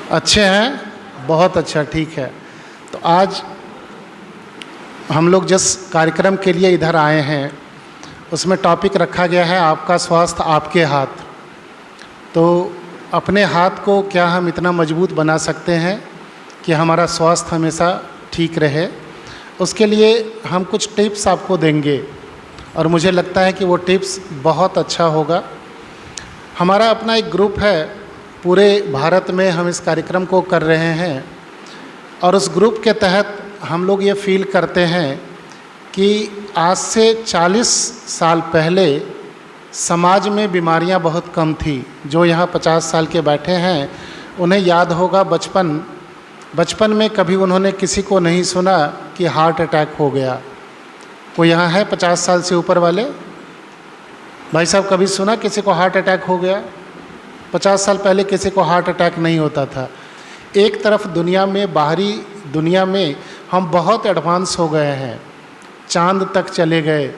अच्छे हैं, बहुत अच्छा, ठीक है। तो आज हम लोग जिस कार्यक्रम के लिए इधर आए हैं उसमें टॉपिक रखा गया है आपका स्वास्थ्य आपके हाथ। तो अपने हाथ को क्या हम इतना मजबूत बना सकते हैं कि हमारा स्वास्थ्य हमेशा ठीक रहे, उसके लिए हम कुछ टिप्स आपको देंगे और मुझे लगता है कि वो टिप्स बहुत अच्छा होगा। हमारा अपना एक ग्रुप है, पूरे भारत में हम इस कार्यक्रम को कर रहे हैं और उस ग्रुप के तहत हम लोग ये फील करते हैं कि आज से 40 साल पहले समाज में बीमारियां बहुत कम थी। जो यहाँ 50 साल के बैठे हैं उन्हें याद होगा बचपन में कभी उन्होंने किसी को नहीं सुना कि हार्ट अटैक हो गया। कोई यहाँ है 50 साल से ऊपर वाले? भाई साहब, कभी सुना किसी को हार्ट अटैक हो गया? 50 साल पहले किसी को हार्ट अटैक नहीं होता था। एक तरफ दुनिया में, बाहरी दुनिया में हम बहुत एडवांस हो गए हैं, चांद तक चले गए,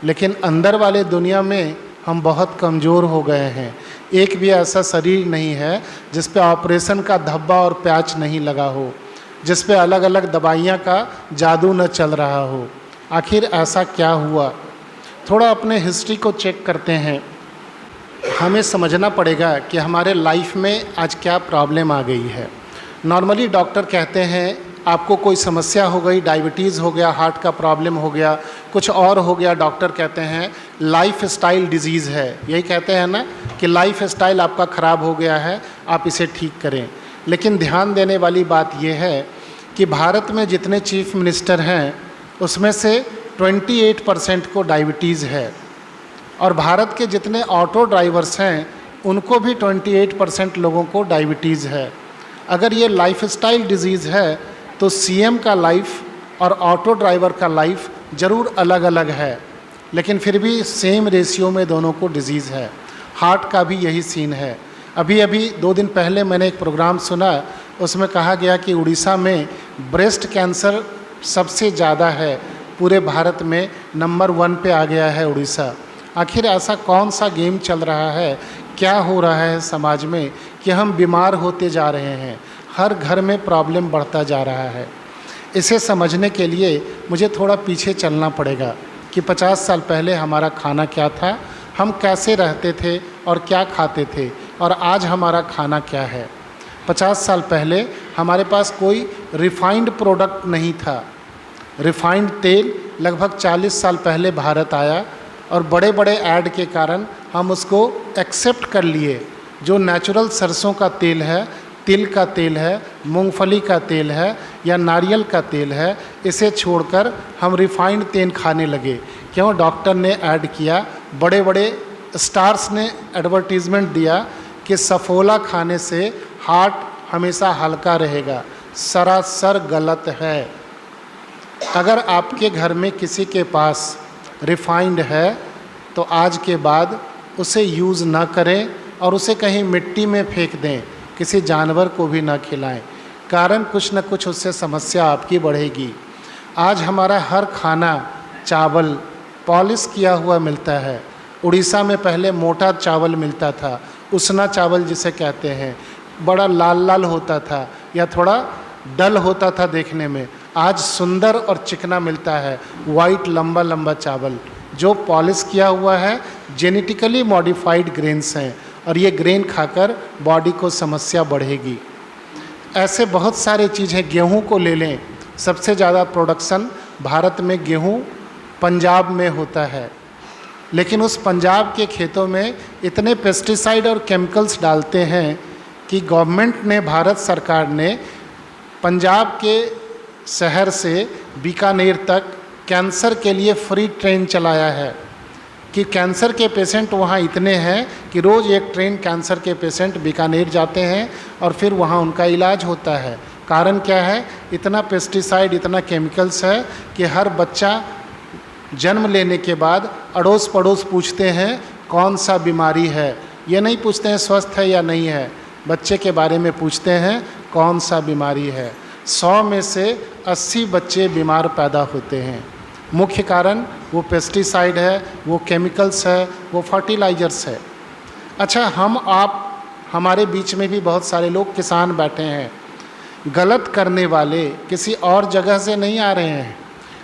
लेकिन अंदर वाले दुनिया में हम बहुत कमज़ोर हो गए हैं। एक भी ऐसा शरीर नहीं है जिस पे ऑपरेशन का धब्बा और पैच नहीं लगा हो, जिस पे अलग अलग दवाइयाँ का जादू न चल रहा हो। आखिर ऐसा क्या हुआ? थोड़ा अपने हिस्ट्री को चेक करते हैं। हमें समझना पड़ेगा कि हमारे लाइफ में आज क्या प्रॉब्लम आ गई है। नॉर्मली डॉक्टर कहते हैं आपको कोई समस्या हो गई, डायबिटीज़ हो गया, हार्ट का प्रॉब्लम हो गया, कुछ और हो गया, डॉक्टर कहते हैं लाइफ स्टाइल डिजीज़ है। यही कहते हैं ना कि लाइफ स्टाइल आपका ख़राब हो गया है, आप इसे ठीक करें। लेकिन ध्यान देने वाली बात यह है कि भारत में जितने चीफ मिनिस्टर हैं उसमें से 28% को डायबिटीज़ है और भारत के जितने ऑटो ड्राइवर्स हैं उनको भी 28% लोगों को डायबिटीज़ है। अगर ये लाइफस्टाइल डिजीज़ है तो सीएम का लाइफ और ऑटो ड्राइवर का लाइफ ज़रूर अलग अलग है, लेकिन फिर भी सेम रेशियो में दोनों को डिजीज़ है। हार्ट का भी यही सीन है। अभी 2 दिन पहले मैंने एक प्रोग्राम सुना, उसमें कहा गया कि उड़ीसा में ब्रेस्ट कैंसर सबसे ज़्यादा है, पूरे भारत में नंबर 1 पे आ गया है उड़ीसा। आखिर ऐसा कौन सा गेम चल रहा है, क्या हो रहा है समाज में कि हम बीमार होते जा रहे हैं, हर घर में प्रॉब्लम बढ़ता जा रहा है। इसे समझने के लिए मुझे थोड़ा पीछे चलना पड़ेगा कि 50 साल पहले हमारा खाना क्या था, हम कैसे रहते थे और क्या खाते थे, और आज हमारा खाना क्या है। 50 साल पहले हमारे पास कोई रिफाइंड प्रोडक्ट नहीं था। रिफाइंड तेल लगभग 40 साल पहले भारत आया और बड़े बड़े ऐड के कारण हम उसको एक्सेप्ट कर लिए। जो नेचुरल सरसों का तेल है, तिल का तेल है, मूंगफली का तेल है या नारियल का तेल है, इसे छोड़कर हम रिफाइंड तेल खाने लगे। क्यों? डॉक्टर ने ऐड किया, बड़े बड़े स्टार्स ने एडवर्टीज़मेंट दिया कि सफोला खाने से हार्ट हमेशा हल्का रहेगा। सरासर गलत है। अगर आपके घर में किसी के पास रिफाइंड है तो आज के बाद उसे यूज़ ना करें और उसे कहीं मिट्टी में फेंक दें, किसी जानवर को भी ना खिलाएं, कारण कुछ न कुछ उससे समस्या आपकी बढ़ेगी। आज हमारा हर खाना, चावल पॉलिश किया हुआ मिलता है। उड़ीसा में पहले मोटा चावल मिलता था, उसना चावल जिसे कहते हैं, बड़ा लाल लाल होता था या थोड़ा डल होता था देखने में। आज सुंदर और चिकना मिलता है, वाइट लंबा लंबा चावल जो पॉलिश किया हुआ है, जेनेटिकली मॉडिफाइड ग्रेन्स हैं और ये ग्रेन खाकर बॉडी को समस्या बढ़ेगी। ऐसे बहुत सारे चीज़ें, गेहूं को ले लें, सबसे ज़्यादा प्रोडक्शन भारत में गेहूं पंजाब में होता है, लेकिन उस पंजाब के खेतों में इतने पेस्टिसाइड और केमिकल्स डालते हैं कि गवर्नमेंट ने, भारत सरकार ने पंजाब के शहर से बीकानेर तक कैंसर के लिए फ्री ट्रेन चलाया है कि कैंसर के पेशेंट वहाँ इतने हैं कि रोज़ एक ट्रेन कैंसर के पेशेंट बीकानेर जाते हैं और फिर वहाँ उनका इलाज होता है। कारण क्या है? इतना पेस्टिसाइड, इतना केमिकल्स है कि हर बच्चा जन्म लेने के बाद अड़ोस पड़ोस पूछते हैं कौन सा बीमारी है। ये नहीं पूछते हैं स्वस्थ है या नहीं है, बच्चे के बारे में पूछते हैं कौन सा बीमारी है। 100 में से 80 बच्चे बीमार पैदा होते हैं। मुख्य कारण वो पेस्टिसाइड है, वो केमिकल्स है, वो फर्टिलाइजर्स है। अच्छा, हम आप हमारे बीच में भी बहुत सारे लोग किसान बैठे हैं, गलत करने वाले किसी और जगह से नहीं आ रहे हैं,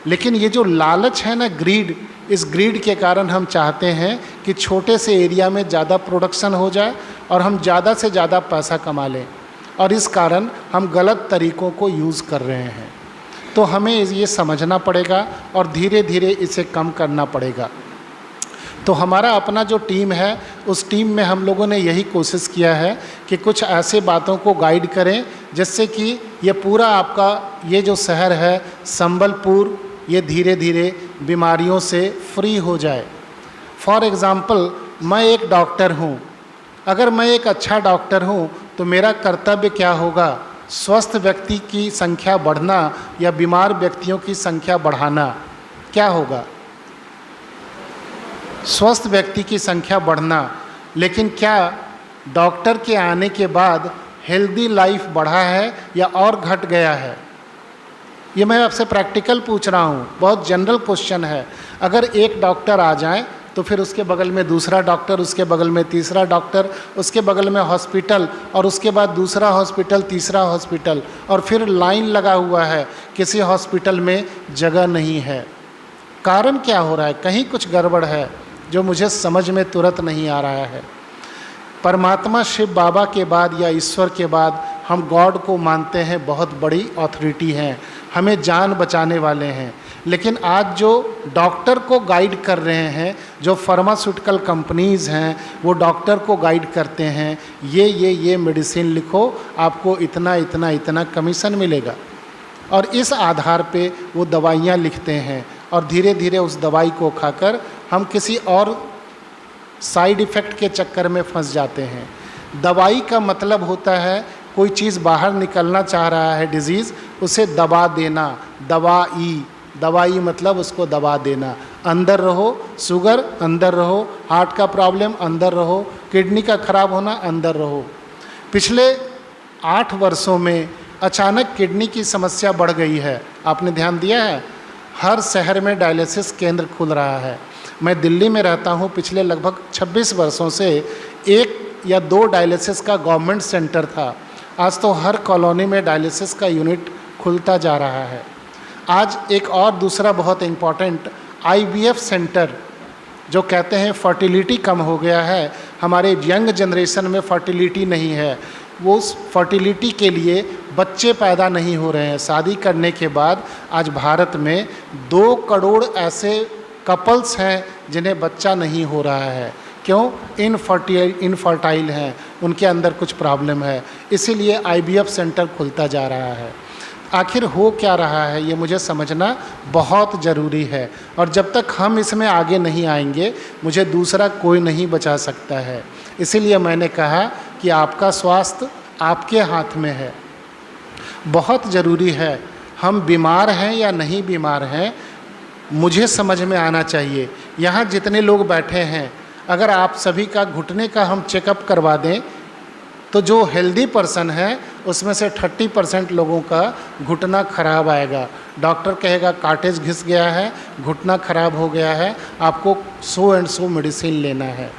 लेकिन ये जो लालच है ना, ग्रीड, इस ग्रीड के कारण हम चाहते हैं कि छोटे से एरिया में ज़्यादा प्रोडक्शन हो जाए और हम ज़्यादा से ज़्यादा पैसा कमा लें, और इस कारण हम गलत तरीक़ों को यूज़ कर रहे हैं। तो हमें ये समझना पड़ेगा और धीरे धीरे इसे कम करना पड़ेगा। तो हमारा अपना जो टीम है, उस टीम में हम लोगों ने यही कोशिश किया है कि कुछ ऐसे बातों को गाइड करें जिससे कि ये पूरा आपका ये जो शहर है संबलपुर, ये धीरे धीरे बीमारियों से फ्री हो जाए। फॉर एग्ज़ाम्पल, मैं एक डॉक्टर हूँ, अगर मैं एक अच्छा डॉक्टर हूँ तो मेरा कर्तव्य क्या होगा? स्वस्थ व्यक्ति की संख्या बढ़ना या बीमार व्यक्तियों की संख्या बढ़ाना। क्या होगा? स्वस्थ व्यक्ति की संख्या बढ़ना। लेकिन क्या डॉक्टर के आने के बाद हेल्दी लाइफ बढ़ा है या और घट गया है? ये मैं आपसे प्रैक्टिकल पूछ रहा हूँ, बहुत जनरल क्वेश्चन है। अगर एक डॉक्टर आ जाए तो फिर उसके बगल में दूसरा डॉक्टर, उसके बगल में तीसरा डॉक्टर, उसके बगल में हॉस्पिटल, और उसके बाद दूसरा हॉस्पिटल, तीसरा हॉस्पिटल, और फिर लाइन लगा हुआ है, किसी हॉस्पिटल में जगह नहीं है। कारण क्या हो रहा है? कहीं कुछ गड़बड़ है जो मुझे समझ में तुरंत नहीं आ रहा है। परमात्मा शिव बाबा के बाद या ईश्वर के बाद हम गॉड को मानते हैं, बहुत बड़ी अथॉरिटी हैं, हमें जान बचाने वाले हैं। लेकिन आज जो डॉक्टर को गाइड कर रहे हैं, जो फार्मास्यूटिकल कंपनीज़ हैं, वो डॉक्टर को गाइड करते हैं, ये मेडिसिन लिखो, आपको इतना इतना इतना कमीशन मिलेगा, और इस आधार पे वो दवाइयाँ लिखते हैं, और धीरे धीरे उस दवाई को खाकर हम किसी और साइड इफ़ेक्ट के चक्कर में फंस जाते हैं। दवाई का मतलब होता है कोई चीज़ बाहर निकलना चाह रहा है, डिजीज़, उसे दबा देना, दवाई मतलब उसको दबा देना। अंदर रहो, शुगर अंदर रहो, हार्ट का प्रॉब्लम अंदर रहो, किडनी का खराब होना अंदर रहो। पिछले 8 वर्षों में अचानक किडनी की समस्या बढ़ गई है, आपने ध्यान दिया है? हर शहर में डायलिसिस केंद्र खुल रहा है। मैं दिल्ली में रहता हूँ, पिछले लगभग 26 वर्षों से 1 या 2 डायलिसिस का गवर्नमेंट सेंटर था, आज तो हर कॉलोनी में डायलिसिस का यूनिट खुलता जा रहा है। आज एक और दूसरा बहुत इम्पॉर्टेंट IVF सेंटर, जो कहते हैं फर्टिलिटी कम हो गया है, हमारे यंग जनरेशन में फर्टिलिटी नहीं है, वो उस फर्टिलिटी के लिए बच्चे पैदा नहीं हो रहे हैं। शादी करने के बाद आज भारत में 2 करोड़ ऐसे कपल्स हैं जिन्हें बच्चा नहीं हो रहा है। क्यों? इनफर्टाइल हैं, उनके अंदर कुछ प्रॉब्लम है, इसीलिए IVF सेंटर खुलता जा रहा है। आखिर हो क्या रहा है, ये मुझे समझना बहुत ज़रूरी है, और जब तक हम इसमें आगे नहीं आएंगे, मुझे दूसरा कोई नहीं बचा सकता है। इसीलिए मैंने कहा कि आपका स्वास्थ्य आपके हाथ में है। बहुत ज़रूरी है, हम बीमार हैं या नहीं बीमार हैं, मुझे समझ में आना चाहिए। यहाँ जितने लोग बैठे हैं, अगर आप सभी का घुटने का हम चेकअप करवा दें, तो जो हेल्दी पर्सन है उसमें से 30% लोगों का घुटना खराब आएगा। डॉक्टर कहेगा कार्टेज घिस गया है, घुटना खराब हो गया है, आपको सो एंड सो मेडिसिन लेना है।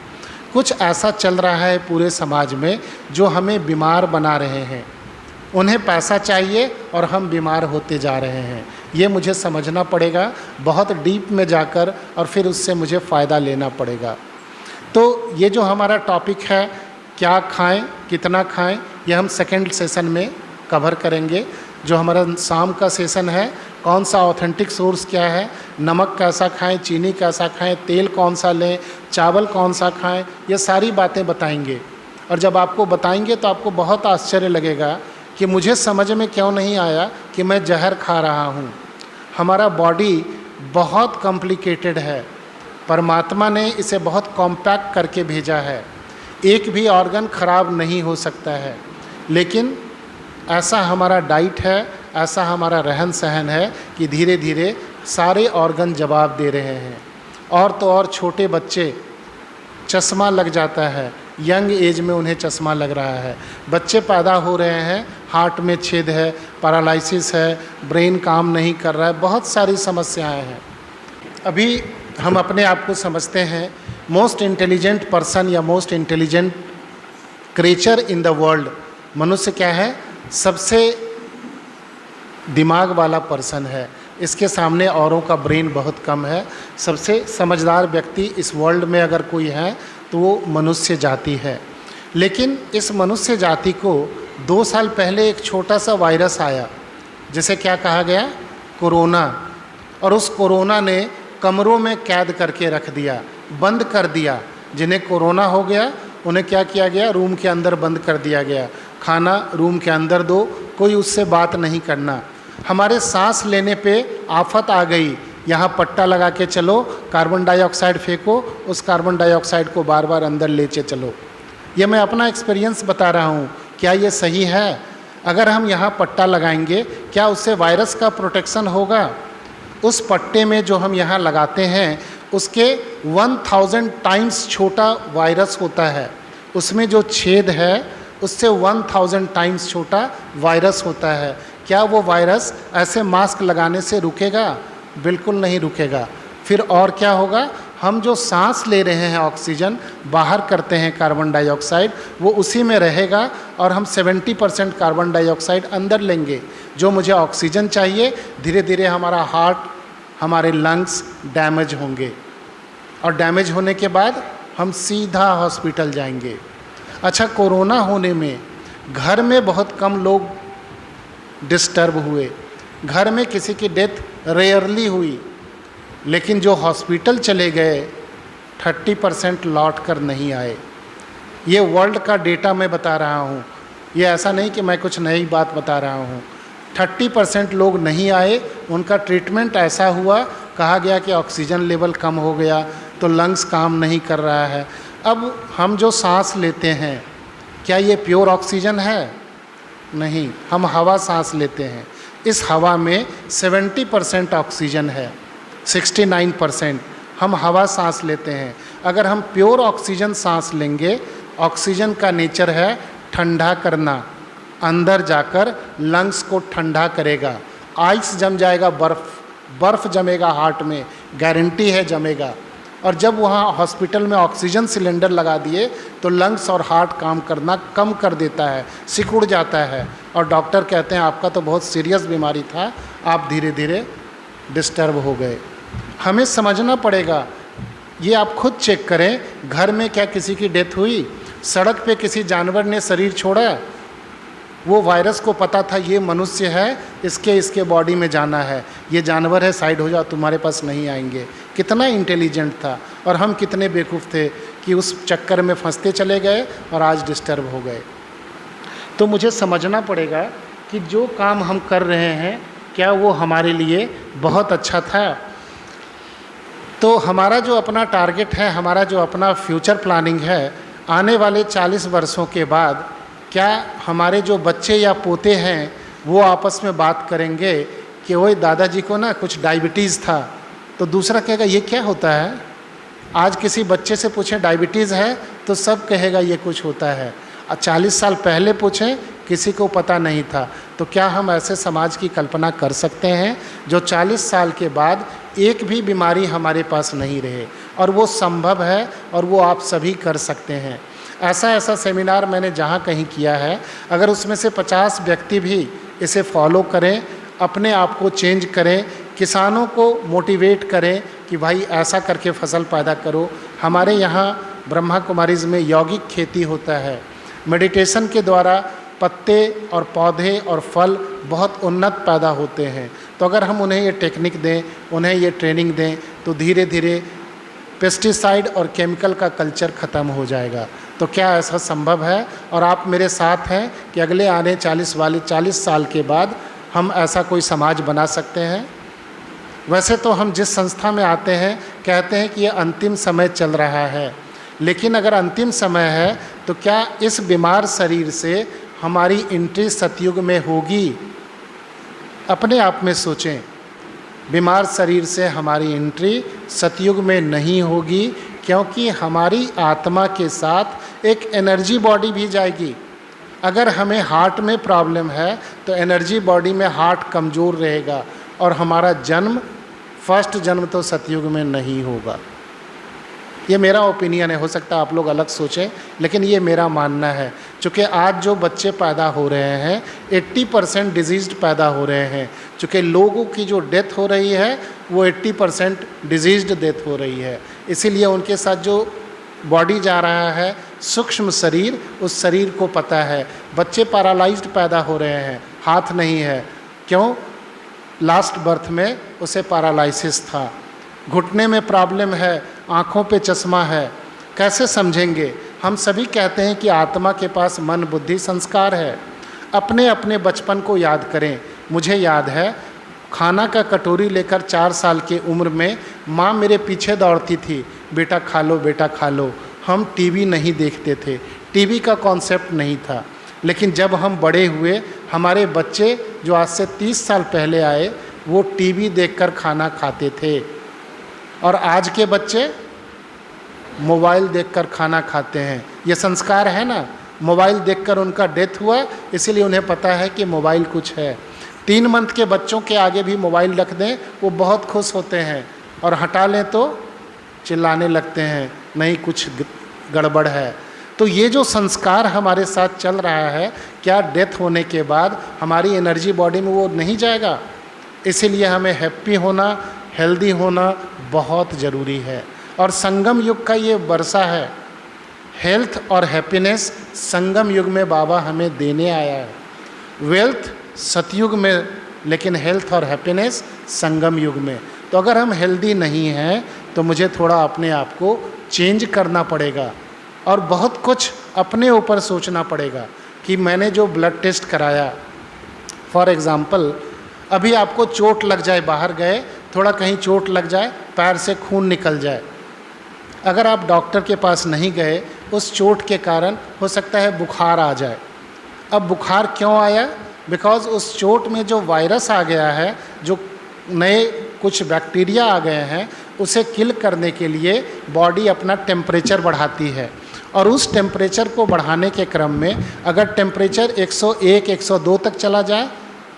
कुछ ऐसा चल रहा है पूरे समाज में जो हमें बीमार बना रहे हैं। उन्हें पैसा चाहिए और हम बीमार होते जा रहे हैं। ये मुझे समझना पड़ेगा बहुत डीप में जाकर, और फिर उससे मुझे फ़ायदा लेना पड़ेगा। तो ये जो हमारा टॉपिक है, क्या खाएं, कितना खाएं, ये हम सेकंड सेशन में कवर करेंगे। जो हमारा शाम का सेशन है, कौन सा ऑथेंटिक सोर्स क्या है, नमक कैसा खाएं, चीनी कैसा खाएं, तेल कौन सा लें, चावल कौन सा खाएं, ये सारी बातें बताएंगे। और जब आपको बताएंगे तो आपको बहुत आश्चर्य लगेगा कि मुझे समझ में क्यों नहीं आया कि मैं जहर खा रहा हूँ। हमारा बॉडी बहुत कॉम्प्लिकेटेड है, परमात्मा ने इसे बहुत कॉम्पैक्ट करके भेजा है। एक भी ऑर्गन खराब नहीं हो सकता है, लेकिन ऐसा हमारा डाइट है, ऐसा हमारा रहन सहन है कि धीरे धीरे सारे ऑर्गन जवाब दे रहे हैं। और तो और छोटे बच्चे, चश्मा लग जाता है, यंग एज में उन्हें चश्मा लग रहा है। बच्चे पैदा हो रहे हैं, हार्ट में छेद है, पैरालिसिस है, ब्रेन काम नहीं कर रहा है, बहुत सारी समस्याएं हैं। अभी हम अपने आप को समझते हैं मोस्ट इंटेलिजेंट पर्सन या most intelligent creature in the world. मनुष्य क्या है? सबसे दिमाग वाला पर्सन है, इसके सामने औरों का ब्रेन बहुत कम है। सबसे समझदार व्यक्ति इस वर्ल्ड में अगर कोई है तो वो मनुष्य जाति है। लेकिन इस मनुष्य जाति को 2 साल पहले एक छोटा सा वायरस आया, जिसे क्या कहा गया? कोरोना। और उस कोरोना ने कमरों में कैद करके रख दिया, बंद कर दिया। जिन्हें कोरोना हो गया उन्हें क्या किया गया? रूम के अंदर बंद कर दिया गया। खाना रूम के अंदर दो, कोई उससे बात नहीं करना। हमारे सांस लेने पे आफत आ गई। यहाँ पट्टा लगा के चलो, कार्बन डाइऑक्साइड फेंको, उस कार्बन डाइऑक्साइड को बार बार अंदर लेके चलो। ये मैं अपना एक्सपीरियंस बता रहा हूँ। क्या ये सही है? अगर हम यहाँ पट्टा लगाएंगे, क्या उससे वायरस का प्रोटेक्शन होगा? उस पट्टे में जो हम यहाँ लगाते हैं उसके 1000 टाइम्स छोटा वायरस होता है। उसमें जो छेद है उससे 1000 टाइम्स छोटा वायरस होता है। क्या वो वायरस ऐसे मास्क लगाने से रुकेगा? बिल्कुल नहीं रुकेगा। फिर और क्या होगा? हम जो सांस ले रहे हैं, ऑक्सीजन बाहर करते हैं कार्बन डाइऑक्साइड, वो उसी में रहेगा और हम 70% कार्बन डाइऑक्साइड अंदर लेंगे। जो मुझे ऑक्सीजन चाहिए, धीरे धीरे हमारा हार्ट, हमारे लंग्स डैमेज होंगे और डैमेज होने के बाद हम सीधा हॉस्पिटल जाएंगे। अच्छा, कोरोना होने में घर में बहुत कम लोग डिस्टर्ब हुए, घर में किसी की डेथ रेयरली हुई, लेकिन जो हॉस्पिटल चले गए 30% लौट कर नहीं आए। ये वर्ल्ड का डेटा मैं बता रहा हूँ, ये ऐसा नहीं कि मैं कुछ नई बात बता रहा हूँ। 30% लोग नहीं आए, उनका ट्रीटमेंट ऐसा हुआ, कहा गया कि ऑक्सीजन लेवल कम हो गया तो लंग्स काम नहीं कर रहा है। अब हम जो सांस लेते हैं, क्या ये प्योर ऑक्सीजन है? नहीं, हम हवा सांस लेते हैं। इस हवा में 70% ऑक्सीजन है, 69% हम हवा सांस लेते हैं। अगर हम प्योर ऑक्सीजन सांस लेंगे, ऑक्सीजन का नेचर है ठंडा करना, अंदर जाकर लंग्स को ठंडा करेगा। आइस जम जाएगा, बर्फ़ जमेगा हार्ट में, गारंटी है जमेगा। और जब वहाँ हॉस्पिटल में ऑक्सीजन सिलेंडर लगा दिए तो लंग्स और हार्ट काम करना कम कर देता है, सिकुड़ जाता है और डॉक्टर कहते हैं आपका तो बहुत सीरियस बीमारी था, आप धीरे धीरे डिस्टर्ब हो गए। हमें समझना पड़ेगा। ये आप खुद चेक करें, घर में क्या किसी की डेथ हुई? सड़क पे किसी जानवर ने शरीर छोड़ा? वो वायरस को पता था ये मनुष्य है, इसके बॉडी में जाना है, ये जानवर है, साइड हो जाओ, तुम्हारे पास नहीं आएंगे। कितना इंटेलिजेंट था और हम कितने बेवकूफ़ थे कि उस चक्कर में फंसते चले गए और आज डिस्टर्ब हो गए। तो मुझे समझना पड़ेगा कि जो काम हम कर रहे हैं क्या वो हमारे लिए बहुत अच्छा था। तो हमारा जो अपना टारगेट है, हमारा जो अपना फ्यूचर प्लानिंग है, आने वाले 40 वर्षों के बाद क्या हमारे जो बच्चे या पोते हैं वो आपस में बात करेंगे कि वही दादाजी को ना कुछ डायबिटीज़ था, तो दूसरा कहेगा ये क्या होता है? आज किसी बच्चे से पूछें डायबिटीज़ है तो सब कहेगा ये कुछ होता है। 40 साल पहले पूछें, किसी को पता नहीं था। तो क्या हम ऐसे समाज की कल्पना कर सकते हैं जो 40 साल के बाद एक भी बीमारी हमारे पास नहीं रहे? और वो संभव है और वो आप सभी कर सकते हैं। ऐसा सेमिनार मैंने जहाँ कहीं किया है, अगर उसमें से 50 व्यक्ति भी इसे फॉलो करें, अपने आप को चेंज करें, किसानों को मोटिवेट करें कि भाई ऐसा करके फसल पैदा करो। हमारे यहाँ ब्रह्मा कुमारीज़ में यौगिक खेती होता है, मेडिटेशन के द्वारा पत्ते और पौधे और फल बहुत उन्नत पैदा होते हैं। तो अगर हम उन्हें ये टेक्निक दें, उन्हें ये ट्रेनिंग दें, तो धीरे धीरे पेस्टिसाइड और केमिकल का कल्चर ख़त्म हो जाएगा। तो क्या ऐसा संभव है? और आप मेरे साथ हैं कि अगले आने 40 साल के बाद हम ऐसा कोई समाज बना सकते हैं? वैसे तो हम जिस संस्था में आते हैं कहते हैं कि ये अंतिम समय चल रहा है, लेकिन अगर अंतिम समय है तो क्या इस बीमार शरीर से हमारी एंट्री सतयुग में होगी? अपने आप में सोचें, बीमार शरीर से हमारी एंट्री सतयुग में नहीं होगी, क्योंकि हमारी आत्मा के साथ एक एनर्जी बॉडी भी जाएगी। अगर हमें हार्ट में प्रॉब्लम है तो एनर्जी बॉडी में हार्ट कमज़ोर रहेगा और हमारा जन्म, फर्स्ट जन्म तो सतयुग में नहीं होगा। ये मेरा ओपिनियन है, हो सकता है आप लोग अलग सोचें, लेकिन ये मेरा मानना है। चूँकि आज जो बच्चे पैदा हो रहे हैं 80% डिजीज़्ड पैदा हो रहे हैं। चूँकि लोगों की जो डेथ हो रही है वो 80% डिजीज़्ड डेथ हो रही है, इसीलिए उनके साथ जो बॉडी जा रहा है, सूक्ष्म शरीर, उस शरीर को पता है। बच्चे पैरालाइज्ड पैदा हो रहे हैं, हाथ नहीं है, क्यों? लास्ट बर्थ में उसे पैरालिसिस था। घुटने में प्रॉब्लम है, आँखों पे चश्मा है, कैसे समझेंगे? हम सभी कहते हैं कि आत्मा के पास मन, बुद्धि, संस्कार है। अपने अपने बचपन को याद करें। मुझे याद है खाना का कटोरी लेकर 4 साल की उम्र में माँ मेरे पीछे दौड़ती थी, बेटा खा लो, बेटा खा लो। हम टीवी नहीं देखते थे, टीवी का कॉन्सेप्ट नहीं था। लेकिन जब हम बड़े हुए, हमारे बच्चे जो आज से 30 साल पहले आए, वो टीवी देखकर खाना खाते थे, और आज के बच्चे मोबाइल देखकर खाना खाते हैं। ये संस्कार है ना? मोबाइल देखकर उनका डेथ हुआ, इसीलिए उन्हें पता है कि मोबाइल कुछ है। 3 मंथ के बच्चों के आगे भी मोबाइल रख दें, वो बहुत खुश होते हैं, और हटा लें तो चिल्लाने लगते हैं, नहीं कुछ गड़बड़ है। तो ये जो संस्कार हमारे साथ चल रहा है, क्या डेथ होने के बाद हमारी एनर्जी बॉडी में वो नहीं जाएगा? इसीलिए हमें हैप्पी होना, हेल्दी होना बहुत ज़रूरी है। और संगम युग का ये वर्षा है, हेल्थ और हैप्पीनेस संगम युग में बाबा हमें देने आया है। वेल्थ सतयुग में, लेकिन हेल्थ और हैप्पीनेस संगम युग में। तो अगर हम हेल्दी नहीं हैं तो मुझे थोड़ा अपने आप को चेंज करना पड़ेगा, और बहुत कुछ अपने ऊपर सोचना पड़ेगा कि मैंने जो ब्लड टेस्ट कराया, फॉर एग्ज़ाम्पल अभी आपको चोट लग जाए, बाहर गए, थोड़ा कहीं चोट लग जाए, पैर से खून निकल जाए, अगर आप डॉक्टर के पास नहीं गए, उस चोट के कारण हो सकता है बुखार आ जाए। अब बुखार क्यों आया? बिकॉज़ उस चोट में जो वायरस आ गया है, जो नए कुछ बैक्टीरिया आ गए हैं, उसे किल करने के लिए बॉडी अपना टेम्परेचर बढ़ाती है, और उस टेम्परेचर को बढ़ाने के क्रम में अगर टेम्परेचर 101, 102 तक चला जाए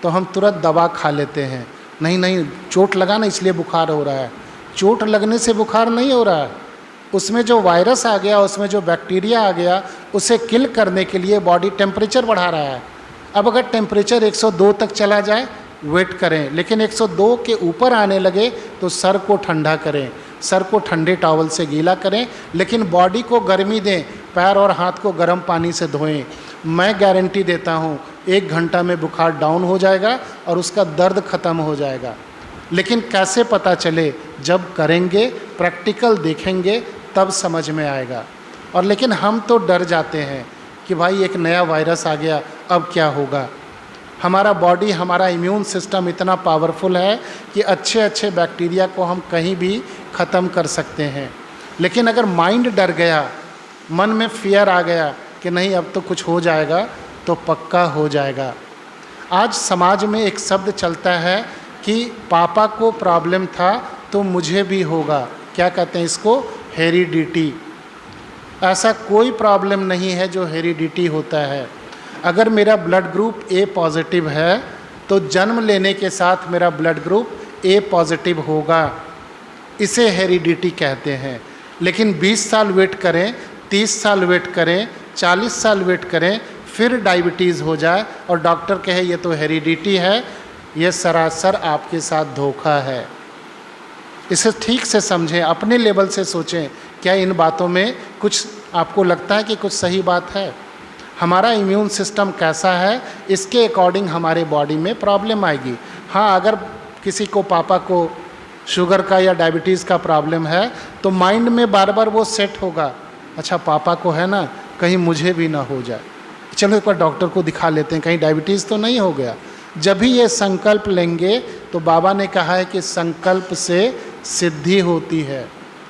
तो हम तुरंत दवा खा लेते हैं। नहीं, चोट लगा ना इसलिए बुखार हो रहा है। चोट लगने से बुखार नहीं हो रहा है, उसमें जो वायरस आ गया, उसमें जो बैक्टीरिया आ गया, उसे किल करने के लिए बॉडी टेम्परेचर बढ़ा रहा है। अब अगर टेम्परेचर 102 तक चला जाए, वेट करें, लेकिन 102 के ऊपर आने लगे तो सर को ठंडा करें, सर को ठंडे टॉवल से गीला करें, लेकिन बॉडी को गर्मी दें, पैर और हाथ को गर्म पानी से धोएं। मैं गारंटी देता हूँ 1 घंटा में बुखार डाउन हो जाएगा और उसका दर्द ख़त्म हो जाएगा। लेकिन कैसे पता चले? जब करेंगे, प्रैक्टिकल देखेंगे, तब समझ में आएगा। और लेकिन हम तो डर जाते हैं कि भाई एक नया वायरस आ गया, अब क्या होगा। हमारा बॉडी, हमारा इम्यून सिस्टम इतना पावरफुल है कि अच्छे अच्छे बैक्टीरिया को हम कहीं भी ख़त्म कर सकते हैं। लेकिन अगर माइंड डर गया, मन में फियर आ गया कि नहीं अब तो कुछ हो जाएगा, तो पक्का हो जाएगा। आज समाज में एक शब्द चलता है कि पापा को प्रॉब्लम था तो मुझे भी होगा। क्या कहते हैं इसको? हेरिडिटी। ऐसा कोई प्रॉब्लम नहीं है जो हेरिडिटी होता है। अगर मेरा ब्लड ग्रुप ए पॉजिटिव है तो जन्म लेने के साथ मेरा ब्लड ग्रुप ए पॉजिटिव होगा, इसे हेरिडिटी कहते हैं। लेकिन 20 साल वेट करें, 30 साल वेट करें, 40 साल वेट करें, फिर डायबिटीज़ हो जाए और डॉक्टर कहे ये तो हेरिडिटी है, ये सरासर आपके साथ धोखा है। इसे ठीक से समझें, अपने लेवल से सोचें, क्या इन बातों में कुछ आपको लगता है कि कुछ सही बात है? हमारा इम्यून सिस्टम कैसा है, इसके अकॉर्डिंग हमारे बॉडी में प्रॉब्लम आएगी। हाँ, अगर किसी को, पापा को शुगर का या डायबिटीज़ का प्रॉब्लम है तो माइंड में बार बार वो सेट होगा, अच्छा पापा को है ना, कहीं मुझे भी ना हो जाए, चलो एक बार डॉक्टर को दिखा लेते हैं, कहीं डायबिटीज़ तो नहीं हो गया। जब भी ये संकल्प लेंगे तो बाबा ने कहा है कि संकल्प से सिद्धि होती है,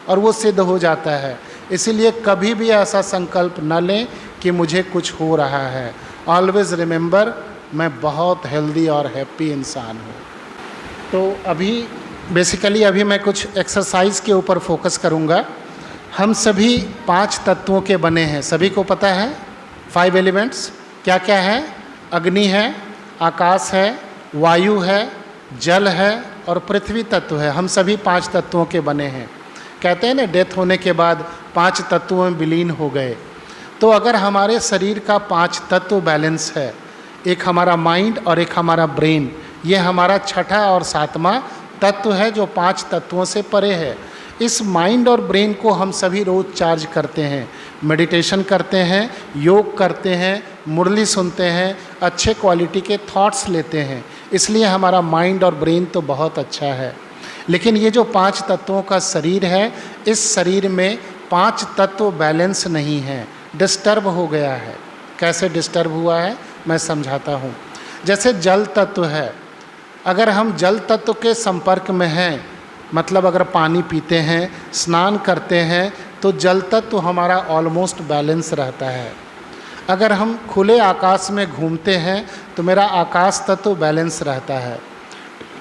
और वो सिद्ध हो जाता है। इसीलिए कभी भी ऐसा संकल्प न लें कि मुझे कुछ हो रहा है। ऑलवेज़ रिमेंबर, मैं बहुत हेल्दी और हैप्पी इंसान हूँ। तो अभी बेसिकली मैं कुछ एक्सरसाइज के ऊपर फोकस करूँगा। हम सभी 5 तत्वों के बने हैं, सभी को पता है 5 एलिमेंट्स क्या क्या है? अग्नि है, आकाश है, वायु है, जल है और पृथ्वी तत्व है। हम सभी 5 तत्वों के बने हैं। कहते हैं ना, डेथ होने के बाद 5 तत्वों में विलीन हो गए। तो अगर हमारे शरीर का 5 तत्व बैलेंस है, एक हमारा माइंड और एक हमारा ब्रेन, ये हमारा छठा और सातवां तत्व है जो 5 तत्वों से परे है। इस माइंड और ब्रेन को हम सभी रोज़ चार्ज करते हैं, मेडिटेशन करते हैं, योग करते हैं, मुरली सुनते हैं, अच्छे क्वालिटी के थॉट्स लेते हैं, इसलिए हमारा माइंड और ब्रेन तो बहुत अच्छा है। लेकिन ये जो 5 तत्वों का शरीर है, इस शरीर में 5 तत्व बैलेंस नहीं है, डिस्टर्ब हो गया है। कैसे डिस्टर्ब हुआ है मैं समझाता हूँ। जैसे जल तत्व है, अगर हम जल तत्व के संपर्क में हैं, मतलब अगर पानी पीते हैं, स्नान करते हैं, तो जल तत्व हमारा ऑलमोस्ट बैलेंस रहता है। अगर हम खुले आकाश में घूमते हैं तो मेरा आकाश तत्व बैलेंस रहता है।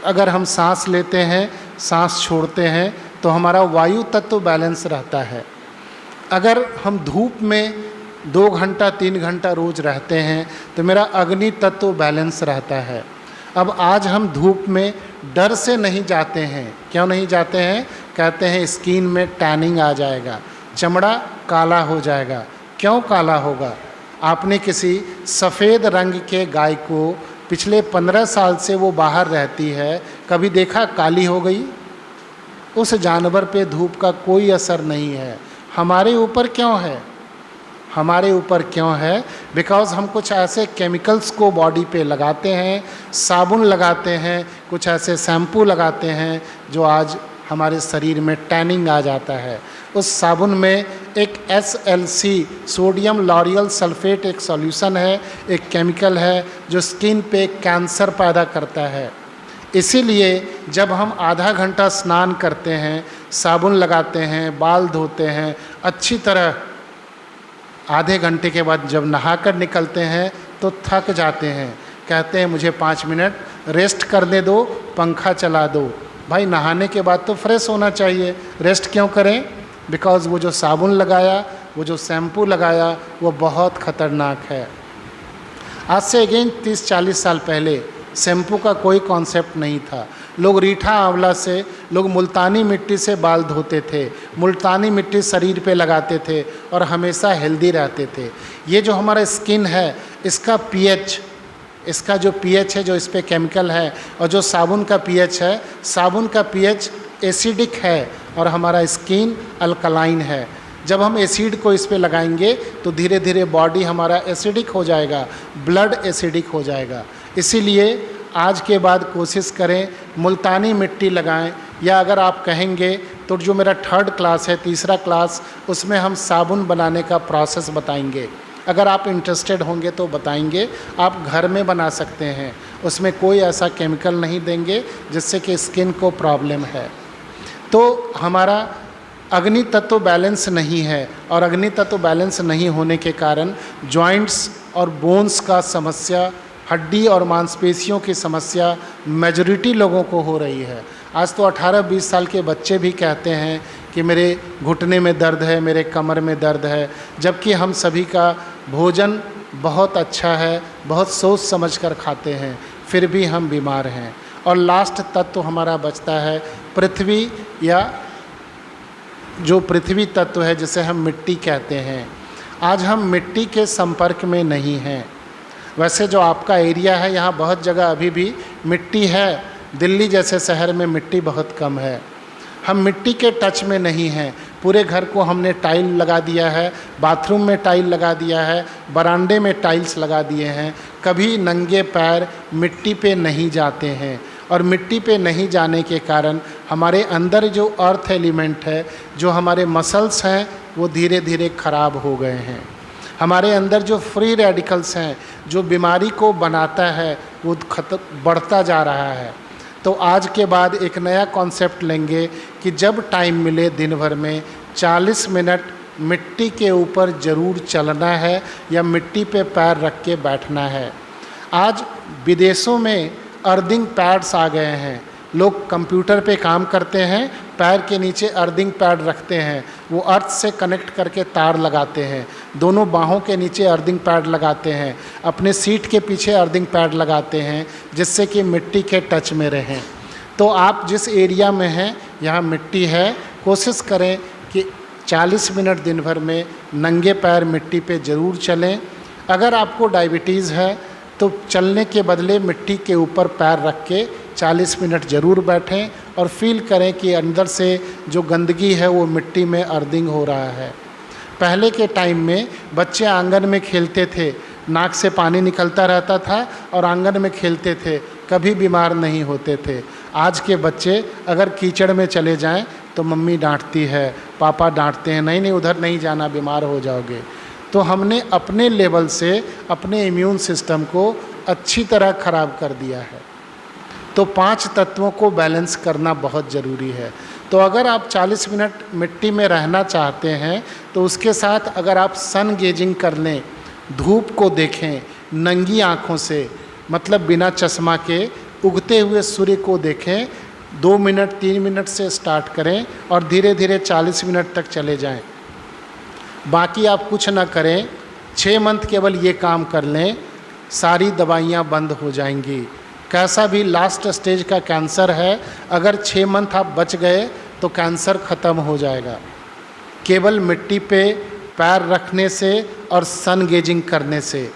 अगर हम सांस लेते हैं, सांस छोड़ते हैं, तो हमारा वायु तत्व बैलेंस रहता है। अगर हम धूप में 2 घंटा 3 घंटा रोज रहते हैं तो मेरा अग्नि तत्व बैलेंस रहता है। अब आज हम धूप में डर से नहीं जाते हैं। क्यों नहीं जाते हैं? कहते हैं स्किन में टैनिंग आ जाएगा, चमड़ा काला हो जाएगा। क्यों काला होगा? आपने किसी सफ़ेद रंग के गाय को पिछले 15 साल से वो बाहर रहती है, कभी देखा काली हो गई? उस जानवर पे धूप का कोई असर नहीं है। हमारे ऊपर क्यों है? हमारे ऊपर क्यों है? बिकॉज़ हम कुछ ऐसे केमिकल्स को बॉडी पे लगाते हैं, साबुन लगाते हैं, कुछ ऐसे शैम्पू लगाते हैं जो आज हमारे शरीर में टैनिंग आ जाता है। उस साबुन में एक SLC सोडियम लॉरियल सल्फेट एक सॉल्यूशन है, एक केमिकल है जो स्किन पे कैंसर पैदा करता है। इसीलिए जब हम आधा घंटा स्नान करते हैं, साबुन लगाते हैं, बाल धोते हैं, अच्छी तरह आधे घंटे के बाद जब नहाकर निकलते हैं तो थक जाते हैं, कहते हैं मुझे 5 मिनट रेस्ट करने दो, पंखा चला दो। भाई नहाने के बाद तो फ्रेश होना चाहिए, रेस्ट क्यों करें? बिकॉज़ वो जो साबुन लगाया, वो जो शैम्पू लगाया, वो बहुत ख़तरनाक है। आज से अगेन 30-40 साल पहले शैम्पू का कोई कॉन्सेप्ट नहीं था। लोग रीठा आंवला से, लोग मुल्तानी मिट्टी से बाल धोते थे, मुल्तानी मिट्टी शरीर पे लगाते थे और हमेशा हेल्दी रहते थे। ये जो हमारा स्किन है, इसका पीएच, इसका जो पीएच है, जो इस पे केमिकल है, और जो साबुन का पीएच है, साबुन का पीएच एसिडिक है और हमारा स्किन अल्कलाइन है। जब हम एसिड को इस पे लगाएंगे तो धीरे धीरे बॉडी हमारा एसिडिक हो जाएगा, ब्लड एसिडिक हो जाएगा। इसीलिए आज के बाद कोशिश करें मुल्तानी मिट्टी लगाएं, या अगर आप कहेंगे तो जो मेरा 3rd क्लास है, 3रा क्लास, उसमें हम साबुन बनाने का प्रोसेस बताएंगे। अगर आप इंटरेस्टेड होंगे तो बताएंगे। आप घर में बना सकते हैं, उसमें कोई ऐसा केमिकल नहीं देंगे जिससे कि स्किन को प्रॉब्लम है। तो हमारा अग्नि तत्व बैलेंस नहीं है, और अग्नि तत्व बैलेंस नहीं होने के कारण जॉइंट्स और बोन्स का समस्या, हड्डी और मांसपेशियों की समस्या मेजॉरिटी लोगों को हो रही है। आज तो 18-20 साल के बच्चे भी कहते हैं कि मेरे घुटने में दर्द है, मेरे कमर में दर्द है, जबकि हम सभी का भोजन बहुत अच्छा है, बहुत सोच समझ कर खाते हैं, फिर भी हम बीमार हैं। और लास्ट तत्व हमारा बचता है पृथ्वी, या जो पृथ्वी तत्व है जिसे हम मिट्टी कहते हैं। आज हम मिट्टी के संपर्क में नहीं हैं। वैसे जो आपका एरिया है, यहाँ बहुत जगह अभी भी मिट्टी है, दिल्ली जैसे शहर में मिट्टी बहुत कम है। हम मिट्टी के टच में नहीं हैं। पूरे घर को हमने टाइल लगा दिया है, बाथरूम में टाइल लगा दिया है, बरामदे में टाइल्स लगा दिए हैं। कभी नंगे पैर मिट्टी पे नहीं जाते हैं, और मिट्टी पे नहीं जाने के कारण हमारे अंदर जो अर्थ एलिमेंट है, जो हमारे मसल्स हैं, वो धीरे धीरे ख़राब हो गए हैं। हमारे अंदर जो फ्री रेडिकल्स हैं, जो बीमारी को बनाता है, वो बढ़ता जा रहा है। तो आज के बाद एक नया कॉन्सेप्ट लेंगे कि जब टाइम मिले दिन भर में 40 मिनट मिट्टी के ऊपर ज़रूर चलना है, या मिट्टी पे पैर रख के बैठना है। आज विदेशों में अर्थिंग पैड्स आ गए हैं। लोग कंप्यूटर पे काम करते हैं, पैर के नीचे अर्थिंग पैड रखते हैं, वो अर्थ से कनेक्ट करके तार लगाते हैं, दोनों बाहों के नीचे अर्थिंग पैड लगाते हैं, अपने सीट के पीछे अर्थिंग पैड लगाते हैं, जिससे कि मिट्टी के टच में रहें। तो आप जिस एरिया में हैं, यहाँ मिट्टी है, कोशिश करें कि 40 मिनट दिन भर में नंगे पैर मिट्टी पे ज़रूर चलें। अगर आपको डायबिटीज़ है तो चलने के बदले मिट्टी के ऊपर पैर रख के 40 मिनट ज़रूर बैठें और फील करें कि अंदर से जो गंदगी है वो मिट्टी में अर्थिंग हो रहा है। पहले के टाइम में बच्चे आंगन में खेलते थे, नाक से पानी निकलता रहता था और आंगन में खेलते थे, कभी बीमार नहीं होते थे। आज के बच्चे अगर कीचड़ में चले जाएं तो मम्मी डांटती है, पापा डांटते हैं, नहीं नहीं उधर नहीं जाना, बीमार हो जाओगे। तो हमने अपने लेवल से अपने इम्यून सिस्टम को अच्छी तरह ख़राब कर दिया है। तो 5 तत्वों को बैलेंस करना बहुत ज़रूरी है। तो अगर आप 40 मिनट मिट्टी में रहना चाहते हैं तो उसके साथ अगर आप सन गेजिंग कर लें, धूप को देखें नंगी आँखों से, मतलब बिना चश्मा के उगते हुए सूर्य को देखें, 2 मिनट 3 मिनट से स्टार्ट करें और धीरे धीरे 40 मिनट तक चले जाएं। बाकी आप कुछ ना करें, 6 मंथ केवल ये काम कर लें, सारी दवाइयाँ बंद हो जाएंगी। कैसा भी लास्ट स्टेज का कैंसर है, अगर 6 मंथ आप बच गए तो कैंसर ख़त्म हो जाएगा। केवल मिट्टी पे पैर रखने से और सन गेजिंग करने से।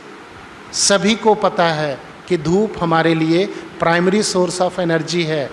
सभी को पता है कि धूप हमारे लिए प्राइमरी सोर्स ऑफ एनर्जी है।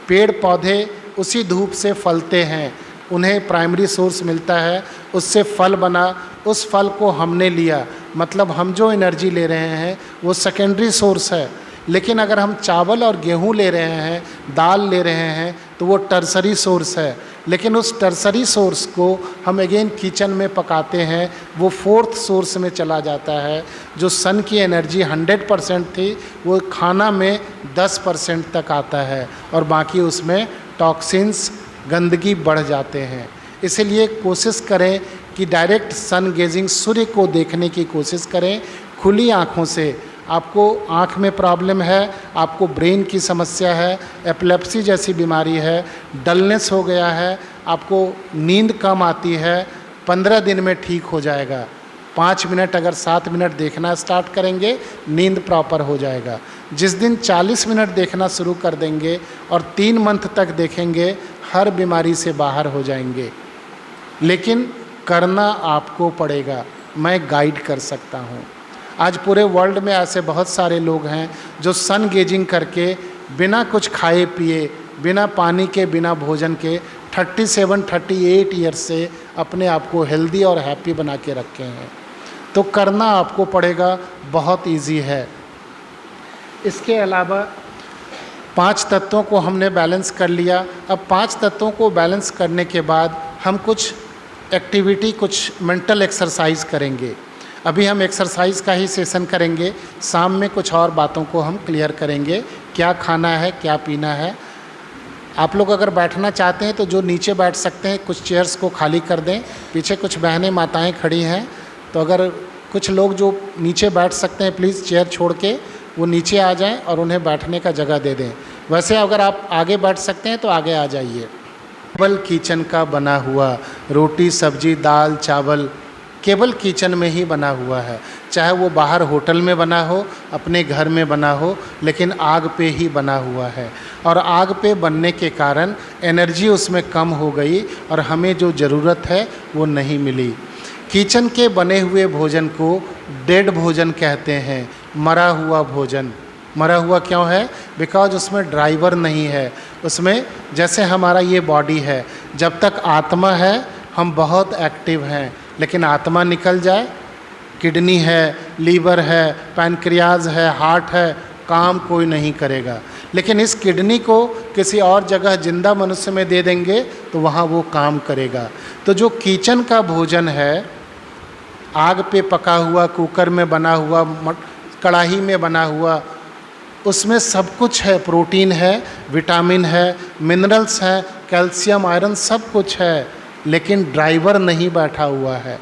पेड़ पौधे उसी धूप से फलते हैं, उन्हें प्राइमरी सोर्स मिलता है, उससे फल बना, उस फल को हमने लिया, मतलब हम जो एनर्जी ले रहे हैं वो सेकेंडरी सोर्स है। लेकिन अगर हम चावल और गेहूं ले रहे हैं, दाल ले रहे हैं, तो वो टर्सरी सोर्स है। लेकिन उस टर्सरी सोर्स को हम अगेन किचन में पकाते हैं, वो 4th सोर्स में चला जाता है। जो सन की एनर्जी 100% थी वो खाना में 10% तक आता है और बाकी उसमें टॉक्सिन्स, गंदगी बढ़ जाते हैं। इसलिए कोशिश करें कि डायरेक्ट सन गेजिंग, सूर्य को देखने की कोशिश करें खुली आँखों से। आपको आँख में प्रॉब्लम है, आपको ब्रेन की समस्या है, एपिलेप्सी जैसी बीमारी है, डलनेस हो गया है, आपको नींद कम आती है, 15 दिन में ठीक हो जाएगा। 5 मिनट अगर 7 मिनट देखना स्टार्ट करेंगे, नींद प्रॉपर हो जाएगा। जिस दिन 40 मिनट देखना शुरू कर देंगे और 3 मंथ तक देखेंगे, हर बीमारी से बाहर हो जाएंगे। लेकिन करना आपको पड़ेगा, मैं गाइड कर सकता हूँ। आज पूरे वर्ल्ड में ऐसे बहुत सारे लोग हैं जो सन गेजिंग करके बिना कुछ खाए पिए, बिना पानी के, बिना भोजन के 37-38 ईयर्स से अपने आप को हेल्दी और हैप्पी बना के रखे हैं। तो करना आपको पड़ेगा, बहुत इजी है। इसके अलावा 5 तत्वों को हमने बैलेंस कर लिया। अब 5 तत्वों को बैलेंस करने के बाद हम कुछ एक्टिविटी, कुछ मेंटल एक्सरसाइज करेंगे। अभी हम एक्सरसाइज का ही सेशन करेंगे, शाम में कुछ और बातों को हम क्लियर करेंगे, क्या खाना है, क्या पीना है। आप लोग अगर बैठना चाहते हैं तो जो नीचे बैठ सकते हैं, कुछ चेयर्स को खाली कर दें। पीछे कुछ बहनें माताएं खड़ी हैं, तो अगर कुछ लोग जो नीचे बैठ सकते हैं प्लीज़ चेयर छोड़ के वो नीचे आ जाएं और उन्हें बैठने का जगह दे दें। वैसे अगर आप आगे बैठ सकते हैं तो आगे आ जाइए। केवल किचन का बना हुआ, रोटी सब्जी दाल चावल केवल किचन में ही बना हुआ है। चाहे वो बाहर होटल में बना हो, अपने घर में बना हो, लेकिन आग पे ही बना हुआ है। और आग पे बनने के कारण एनर्जी उसमें कम हो गई और हमें जो ज़रूरत है वो नहीं मिली। किचन के बने हुए भोजन को डेड भोजन कहते हैं, मरा हुआ भोजन। मरा हुआ क्यों है? बिकॉज उसमें ड्राइवर नहीं है। उसमें जैसे हमारा ये बॉडी है, जब तक आत्मा है हम बहुत एक्टिव हैं, लेकिन आत्मा निकल जाए, किडनी है, लीवर है, पैनक्रियाज है, हार्ट है, काम कोई नहीं करेगा। लेकिन इस किडनी को किसी और जगह जिंदा मनुष्य में दे देंगे तो वहाँ वो काम करेगा। तो जो किचन का भोजन है, आग पे पका हुआ, कुकर में बना हुआ, कढ़ाई में बना हुआ, उसमें सब कुछ है। प्रोटीन है, विटामिन है, मिनरल्स हैं, कैल्शियम, आयरन, सब कुछ है, लेकिन ड्राइवर नहीं बैठा हुआ है।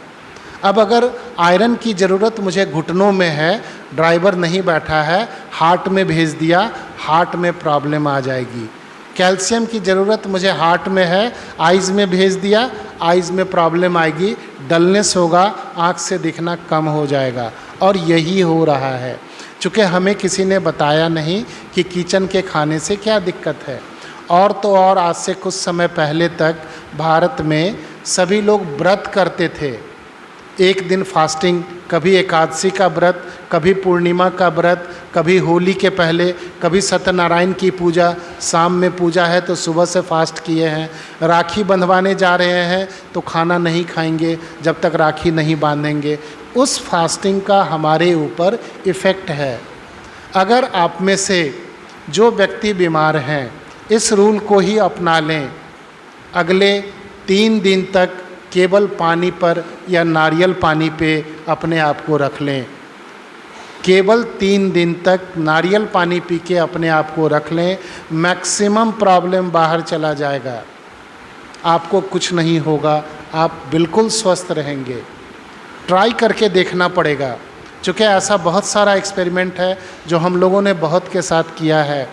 अब अगर आयरन की ज़रूरत मुझे घुटनों में है, ड्राइवर नहीं बैठा है, हार्ट में भेज दिया, हार्ट में प्रॉब्लम आ जाएगी। कैल्शियम की ज़रूरत मुझे हार्ट में है, आइज़ में भेज दिया, आइज़ में प्रॉब्लम आएगी, डलनेस होगा, आँख से दिखना कम हो जाएगा। और यही हो रहा है, चूँकि हमें किसी ने बताया नहीं कि किचन के खाने से क्या दिक्कत है। और तो और आज से कुछ समय पहले तक भारत में सभी लोग व्रत करते थे। एक दिन फास्टिंग, कभी एकादशी का व्रत, कभी पूर्णिमा का व्रत, कभी होली के पहले, कभी सत्यनारायण की पूजा, शाम में पूजा है तो सुबह से फास्ट किए हैं। राखी बंधवाने जा रहे हैं तो खाना नहीं खाएंगे जब तक राखी नहीं बांधेंगे। उस फास्टिंग का हमारे ऊपर इफ़ेक्ट है। अगर आप में से जो व्यक्ति बीमार हैं इस रूल को ही अपना लें, अगले 3 दिन तक केवल पानी पर या नारियल पानी पे अपने आप को रख लें। केवल 3 दिन तक नारियल पानी पी के अपने आप को रख लें, मैक्सिमम प्रॉब्लम बाहर चला जाएगा। आपको कुछ नहीं होगा, आप बिल्कुल स्वस्थ रहेंगे। ट्राई करके देखना पड़ेगा, क्योंकि ऐसा बहुत सारा एक्सपेरिमेंट है जो हम लोगों ने बहुत के साथ किया है।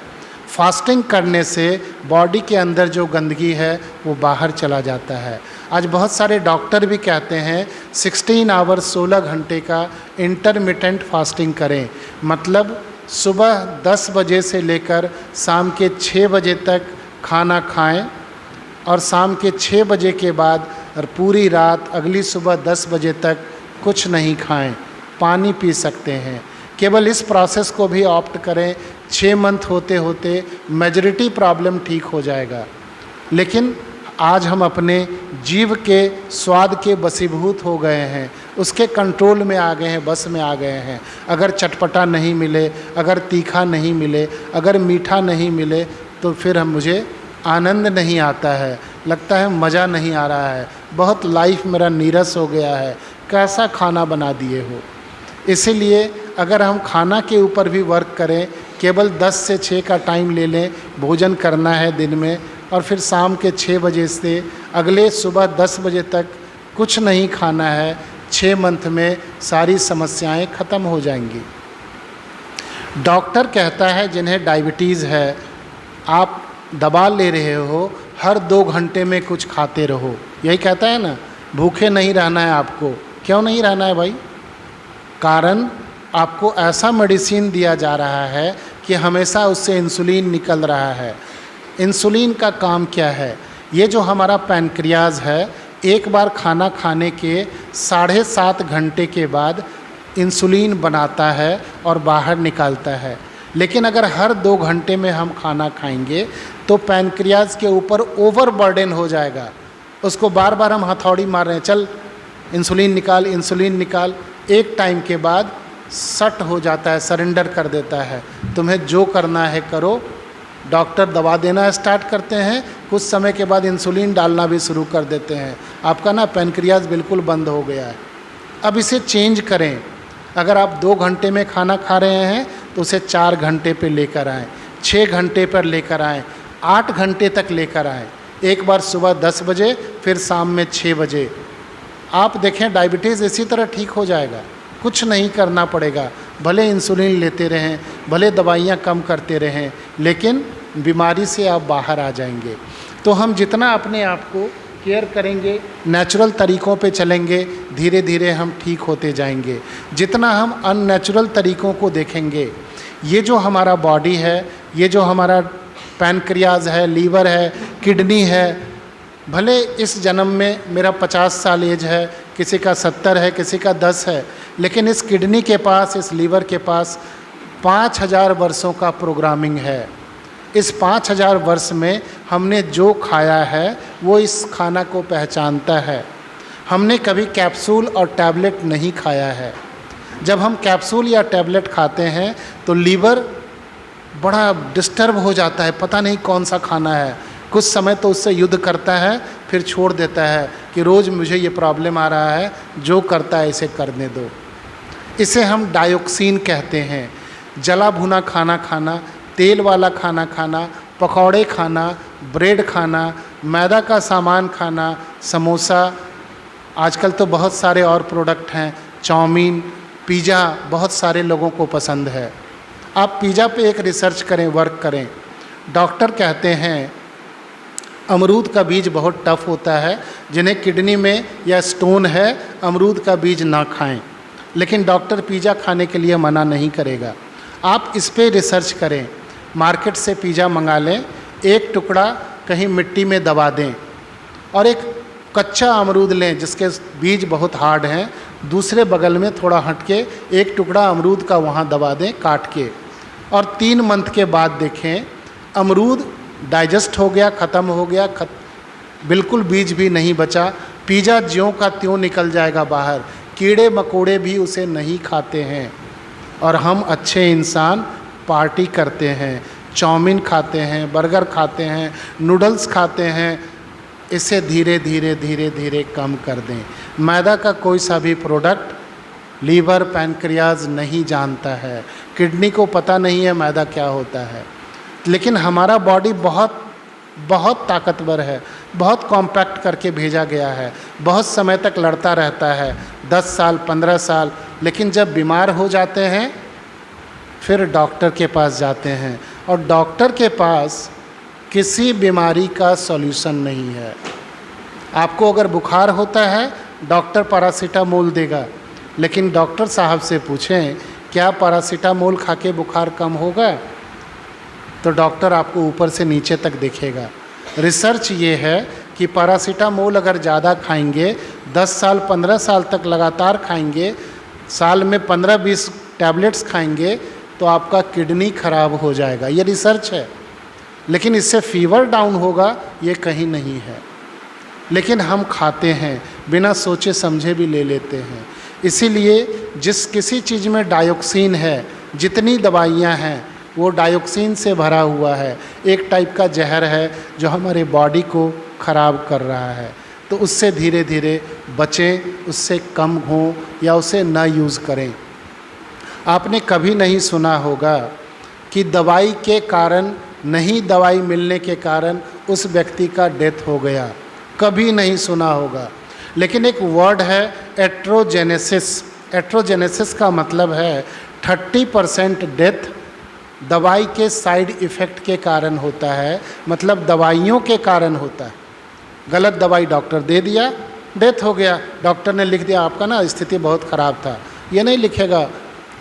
फास्टिंग करने से बॉडी के अंदर जो गंदगी है वो बाहर चला जाता है। आज बहुत सारे डॉक्टर भी कहते हैं 16 आवर्स 16 घंटे का इंटरमिटेंट फास्टिंग करें, मतलब सुबह 10 बजे से लेकर शाम के 6 बजे तक खाना खाएं और शाम के 6 बजे के बाद और पूरी रात अगली सुबह 10 बजे तक कुछ नहीं खाएं, पानी पी सकते हैं। केवल इस प्रोसेस को भी ऑप्ट करें, 6 मंथ होते होते मेजॉरिटी प्रॉब्लम ठीक हो जाएगा। लेकिन आज हम अपने जीव के स्वाद के वशीभूत हो गए हैं, उसके कंट्रोल में आ गए हैं, बस में आ गए हैं। अगर चटपटा नहीं मिले, अगर तीखा नहीं मिले, अगर मीठा नहीं मिले तो फिर मुझे आनंद नहीं आता है, लगता है मज़ा नहीं आ रहा है, बहुत लाइफ मेरा नीरस हो गया है, कैसा खाना बना दिए हो। इसीलिए अगर हम खाना के ऊपर भी वर्क करें, केवल 10 से 6 का टाइम ले लें, भोजन करना है दिन में, और फिर शाम के 6 बजे से अगले सुबह 10 बजे तक कुछ नहीं खाना है, 6 मंथ में सारी समस्याएं ख़त्म हो जाएंगी। डॉक्टर कहता है जिन्हें डायबिटीज़ है, आप दवा ले रहे हो, हर 2 घंटे में कुछ खाते रहो, यही कहता है ना, भूखे नहीं रहना है आपको। क्यों नहीं रहना है भाई? कारण आपको ऐसा मेडिसिन दिया जा रहा है कि हमेशा उससे इंसुलिन निकल रहा है। इंसुलिन का काम क्या है? ये जो हमारा पैनक्रियाज है, एक बार खाना खाने के 7.5 घंटे के बाद इंसुलिन बनाता है और बाहर निकालता है। लेकिन अगर हर 2 घंटे में हम खाना खाएंगे तो पैनक्रियाज के ऊपर ओवरबर्डन हो जाएगा। उसको बार बार हम हथौड़ी मार रहे हैं, चल इंसुलिन निकाल, इंसुलिन निकाल। एक टाइम के बाद सट हो जाता है, सरेंडर कर देता है, तुम्हें जो करना है करो। डॉक्टर दवा देना स्टार्ट करते हैं, कुछ समय के बाद इंसुलिन डालना भी शुरू कर देते हैं। आपका ना पैनक्रियाज बिल्कुल बंद हो गया है। अब इसे चेंज करें। अगर आप 2 घंटे में खाना खा रहे हैं तो उसे 4 घंटे पे लेकर आएँ, 6 घंटे पर लेकर आएँ, 8 घंटे तक लेकर आएँ। एक बार सुबह 10 बजे, फिर शाम में 6 बजे। आप देखें डायबिटीज़ इसी तरह ठीक हो जाएगा, कुछ नहीं करना पड़ेगा। भले इंसुलिन लेते रहें, भले दवाइयाँ कम करते रहें, लेकिन बीमारी से आप बाहर आ जाएंगे। तो हम जितना अपने आप को केयर करेंगे, नेचुरल तरीक़ों पे चलेंगे, धीरे धीरे हम ठीक होते जाएंगे। जितना हम अननेचुरल तरीक़ों को देखेंगे, ये जो हमारा बॉडी है, ये जो हमारा पैनक्रियाज है, लीवर है, किडनी है, भले इस जन्म में मेरा 50 साल एज है, किसी का 70 है, किसी का 10 है, लेकिन इस किडनी के पास, इस लीवर के पास 5000 वर्षों का प्रोग्रामिंग है। इस 5000 वर्ष में हमने जो खाया है वो इस खाना को पहचानता है। हमने कभी कैप्सूल और टैबलेट नहीं खाया है। जब हम कैप्सूल या टैबलेट खाते हैं तो लीवर बड़ा डिस्टर्ब हो जाता है, पता नहीं कौन सा खाना है। कुछ समय तो उससे युद्ध करता है, फिर छोड़ देता है कि रोज़ मुझे ये प्रॉब्लम आ रहा है, जो करता है इसे करने दो। इसे हम डायोक्सिन कहते हैं। जला भुना खाना खाना, तेल वाला खाना खाना, पकौड़े खाना, ब्रेड खाना, मैदा का सामान खाना, समोसा, आजकल तो बहुत सारे और प्रोडक्ट हैं, चाउमीन, पिज़्ज़ा बहुत सारे लोगों को पसंद है। आप पिज़्ज़ा पे एक रिसर्च करें, वर्क करें। डॉक्टर कहते हैं अमरूद का बीज बहुत टफ होता है, जिन्हें किडनी में या स्टोन है, अमरूद का बीज ना खाएं। लेकिन डॉक्टर पिज़्ज़ा खाने के लिए मना नहीं करेगा। आप इस पे रिसर्च करें, मार्केट से पिज़्ज़ा मंगा लें, एक टुकड़ा कहीं मिट्टी में दबा दें, और एक कच्चा अमरूद लें जिसके बीज बहुत हार्ड हैं, दूसरे बगल में थोड़ा हट के एक टुकड़ा अमरूद का वहाँ दबा दें काट के, और 3 मंथ के बाद देखें अमरूद डाइजेस्ट हो गया, ख़त्म हो गया, बिल्कुल बीज भी नहीं बचा, पिज़्ज़ा ज्यों का त्यों निकल जाएगा बाहर, कीड़े मकोड़े भी उसे नहीं खाते हैं। और हम अच्छे इंसान पार्टी करते हैं, चाउमीन खाते हैं, बर्गर खाते हैं, नूडल्स खाते हैं। इसे धीरे धीरे धीरे धीरे कम कर दें। मैदा का कोई सा भी प्रोडक्ट लीवर पैनक्रियाज नहीं जानता है, किडनी को पता नहीं है मैदा क्या होता है, लेकिन हमारा बॉडी बहुत बहुत ताकतवर है, बहुत कॉम्पैक्ट करके भेजा गया है, बहुत समय तक लड़ता रहता है, 10 साल 15 साल, लेकिन जब बीमार हो जाते हैं फिर डॉक्टर के पास जाते हैं, और डॉक्टर के पास किसी बीमारी का सॉल्यूशन नहीं है। आपको अगर बुखार होता है डॉक्टर पैरासीटामोल देगा, लेकिन डॉक्टर साहब से पूछें क्या पैरासीटामोल खा के बुखार कम होगा, तो डॉक्टर आपको ऊपर से नीचे तक देखेगा। रिसर्च ये है कि पैरासीटामोल अगर ज़्यादा खाएंगे, 10 साल 15 साल तक लगातार खाएंगे, साल में 15-20 टैबलेट्स खाएंगे, तो आपका किडनी खराब हो जाएगा। ये रिसर्च है, लेकिन इससे फीवर डाउन होगा ये कहीं नहीं है। लेकिन हम खाते हैं, बिना सोचे समझे भी ले लेते हैं। इसीलिए जिस किसी चीज़ में डायोक्सिन है, जितनी दवाइयाँ हैं वो डायोक्सिन से भरा हुआ है, एक टाइप का जहर है जो हमारे बॉडी को ख़राब कर रहा है। तो उससे धीरे धीरे बचें, उससे कम हो या उसे ना यूज़ करें। आपने कभी नहीं सुना होगा कि दवाई के कारण, नहीं दवाई मिलने के कारण उस व्यक्ति का डेथ हो गया, कभी नहीं सुना होगा। लेकिन एक वर्ड है एट्रोजेनेसिस। एट्रोजेनेसिस का मतलब है 30% डेथ दवाई के साइड इफ़ेक्ट के कारण होता है, मतलब दवाइयों के कारण होता है। गलत दवाई डॉक्टर दे दिया, डेथ हो गया, डॉक्टर ने लिख दिया आपका ना स्थिति बहुत ख़राब था, ये नहीं लिखेगा।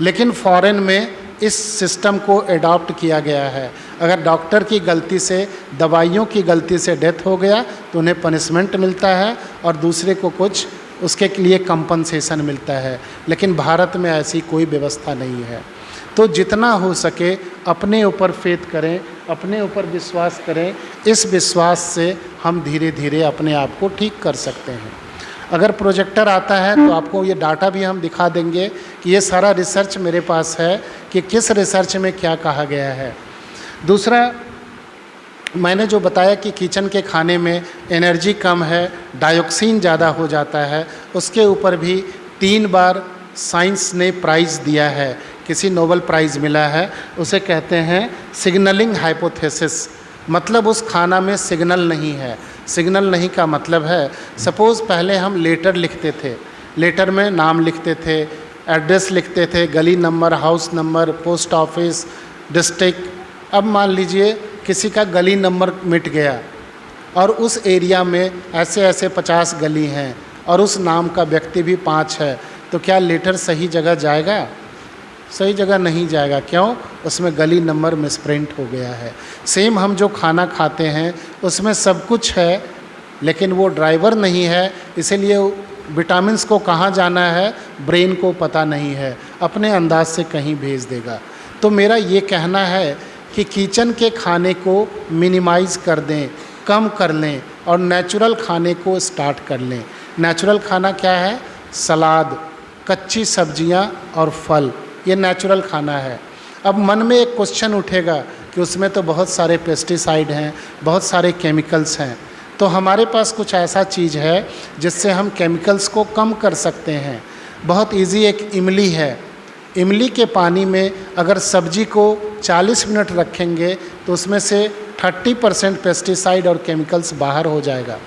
लेकिन फॉरेन में इस सिस्टम को अडॉप्ट किया गया है। अगर डॉक्टर की गलती से, दवाइयों की गलती से डेथ हो गया तो उन्हें पनिशमेंट मिलता है और दूसरे को कुछ उसके लिए कंपनसेशन मिलता है। लेकिन भारत में ऐसी कोई व्यवस्था नहीं है। तो जितना हो सके अपने ऊपर फेथ करें, अपने ऊपर विश्वास करें। इस विश्वास से हम धीरे धीरे अपने आप को ठीक कर सकते हैं। अगर प्रोजेक्टर आता है तो आपको ये डाटा भी हम दिखा देंगे कि ये सारा रिसर्च मेरे पास है कि किस रिसर्च में क्या कहा गया है। दूसरा, मैंने जो बताया कि किचन के खाने में एनर्जी कम है, डायोक्सिन ज़्यादा हो जाता है, उसके ऊपर भी 3 बार साइंस ने प्राइज़ दिया है, किसी नोबेल प्राइज़ मिला है। उसे कहते हैं सिग्नलिंग हाइपोथेसिस। मतलब उस खाना में सिग्नल नहीं है। सिग्नल नहीं का मतलब है, सपोज़ पहले हम लेटर लिखते थे, लेटर में नाम लिखते थे, एड्रेस लिखते थे, गली number, house number, post office, district. अब मान लीजिए किसी का गली नंबर मिट गया और उस एरिया में ऐसे ऐसे 50 गली हैं और उस नाम का व्यक्ति भी 5 है, तो क्या लेटर सही जगह जाएगा? सही जगह नहीं जाएगा। क्यों? उसमें गली नंबर मिसप्रिंट हो गया है। सेम हम जो खाना खाते हैं उसमें सब कुछ है, लेकिन वो ड्राइवर नहीं है, इसीलिए विटामिन्स को कहाँ जाना है ब्रेन को पता नहीं है, अपने अंदाज से कहीं भेज देगा। तो मेरा ये कहना है कि किचन के खाने को मिनिमाइज़ कर दें, कम कर लें और नेचुरल खाने को स्टार्ट कर लें। नेचुरल खाना क्या है? सलाद, कच्ची सब्जियां और फल, ये नेचुरल खाना है। अब मन में एक क्वेश्चन उठेगा कि उसमें तो बहुत सारे पेस्टिसाइड हैं, बहुत सारे केमिकल्स हैं। तो हमारे पास कुछ ऐसा चीज़ है जिससे हम केमिकल्स को कम कर सकते हैं। बहुत इजी एक इमली है। इमली के पानी में अगर सब्जी को 40 मिनट रखेंगे तो उसमें से 30% पेस्टिसाइड और केमिकल्स बाहर हो जाएगा।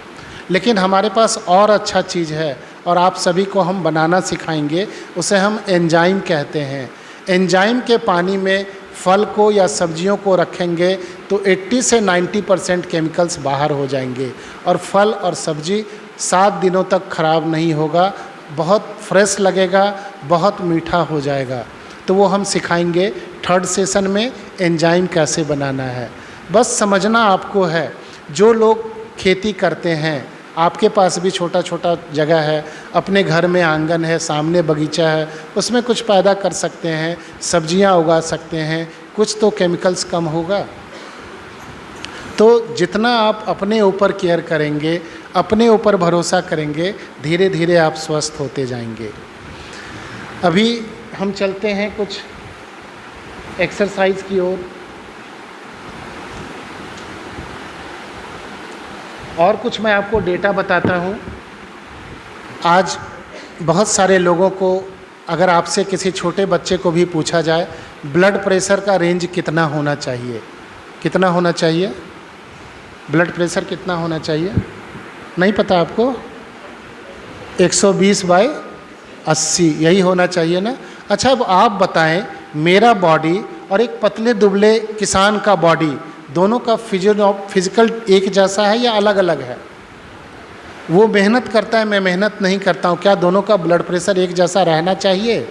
लेकिन हमारे पास और अच्छा चीज़ है और आप सभी को हम बनाना सिखाएंगे, उसे हम एंजाइम कहते हैं। एंजाइम के पानी में फल को या सब्जियों को रखेंगे तो 80 से 90% केमिकल्स बाहर हो जाएंगे और फल और सब्जी 7 दिनों तक ख़राब नहीं होगा, बहुत फ्रेश लगेगा, बहुत मीठा हो जाएगा। तो वो हम सिखाएंगे 3rd सेशन में एंजाइम कैसे बनाना है। बस समझना आपको है, जो लोग खेती करते हैं आपके पास भी छोटा छोटा जगह है, अपने घर में आंगन है, सामने बगीचा है, उसमें कुछ पैदा कर सकते हैं, सब्जियां उगा सकते हैं, कुछ तो केमिकल्स कम होगा। तो जितना आप अपने ऊपर केयर करेंगे, अपने ऊपर भरोसा करेंगे, धीरे धीरे आप स्वस्थ होते जाएंगे। अभी हम चलते हैं कुछ एक्सरसाइज की ओर। और कुछ मैं आपको डेटा बताता हूँ। आज बहुत सारे लोगों को, अगर आपसे किसी छोटे बच्चे को भी पूछा जाए ब्लड प्रेशर का रेंज कितना होना चाहिए, कितना होना चाहिए, ब्लड प्रेशर कितना होना चाहिए, नहीं पता आपको? 120/80 यही होना चाहिए ना। अच्छा, अब आप बताएं, मेरा बॉडी और एक पतले दुबले किसान का बॉडी, दोनों का फिजिकल एक जैसा है या अलग अलग है? वो मेहनत करता है, मैं मेहनत नहीं करता हूँ, क्या दोनों का ब्लड प्रेशर एक जैसा रहना चाहिए?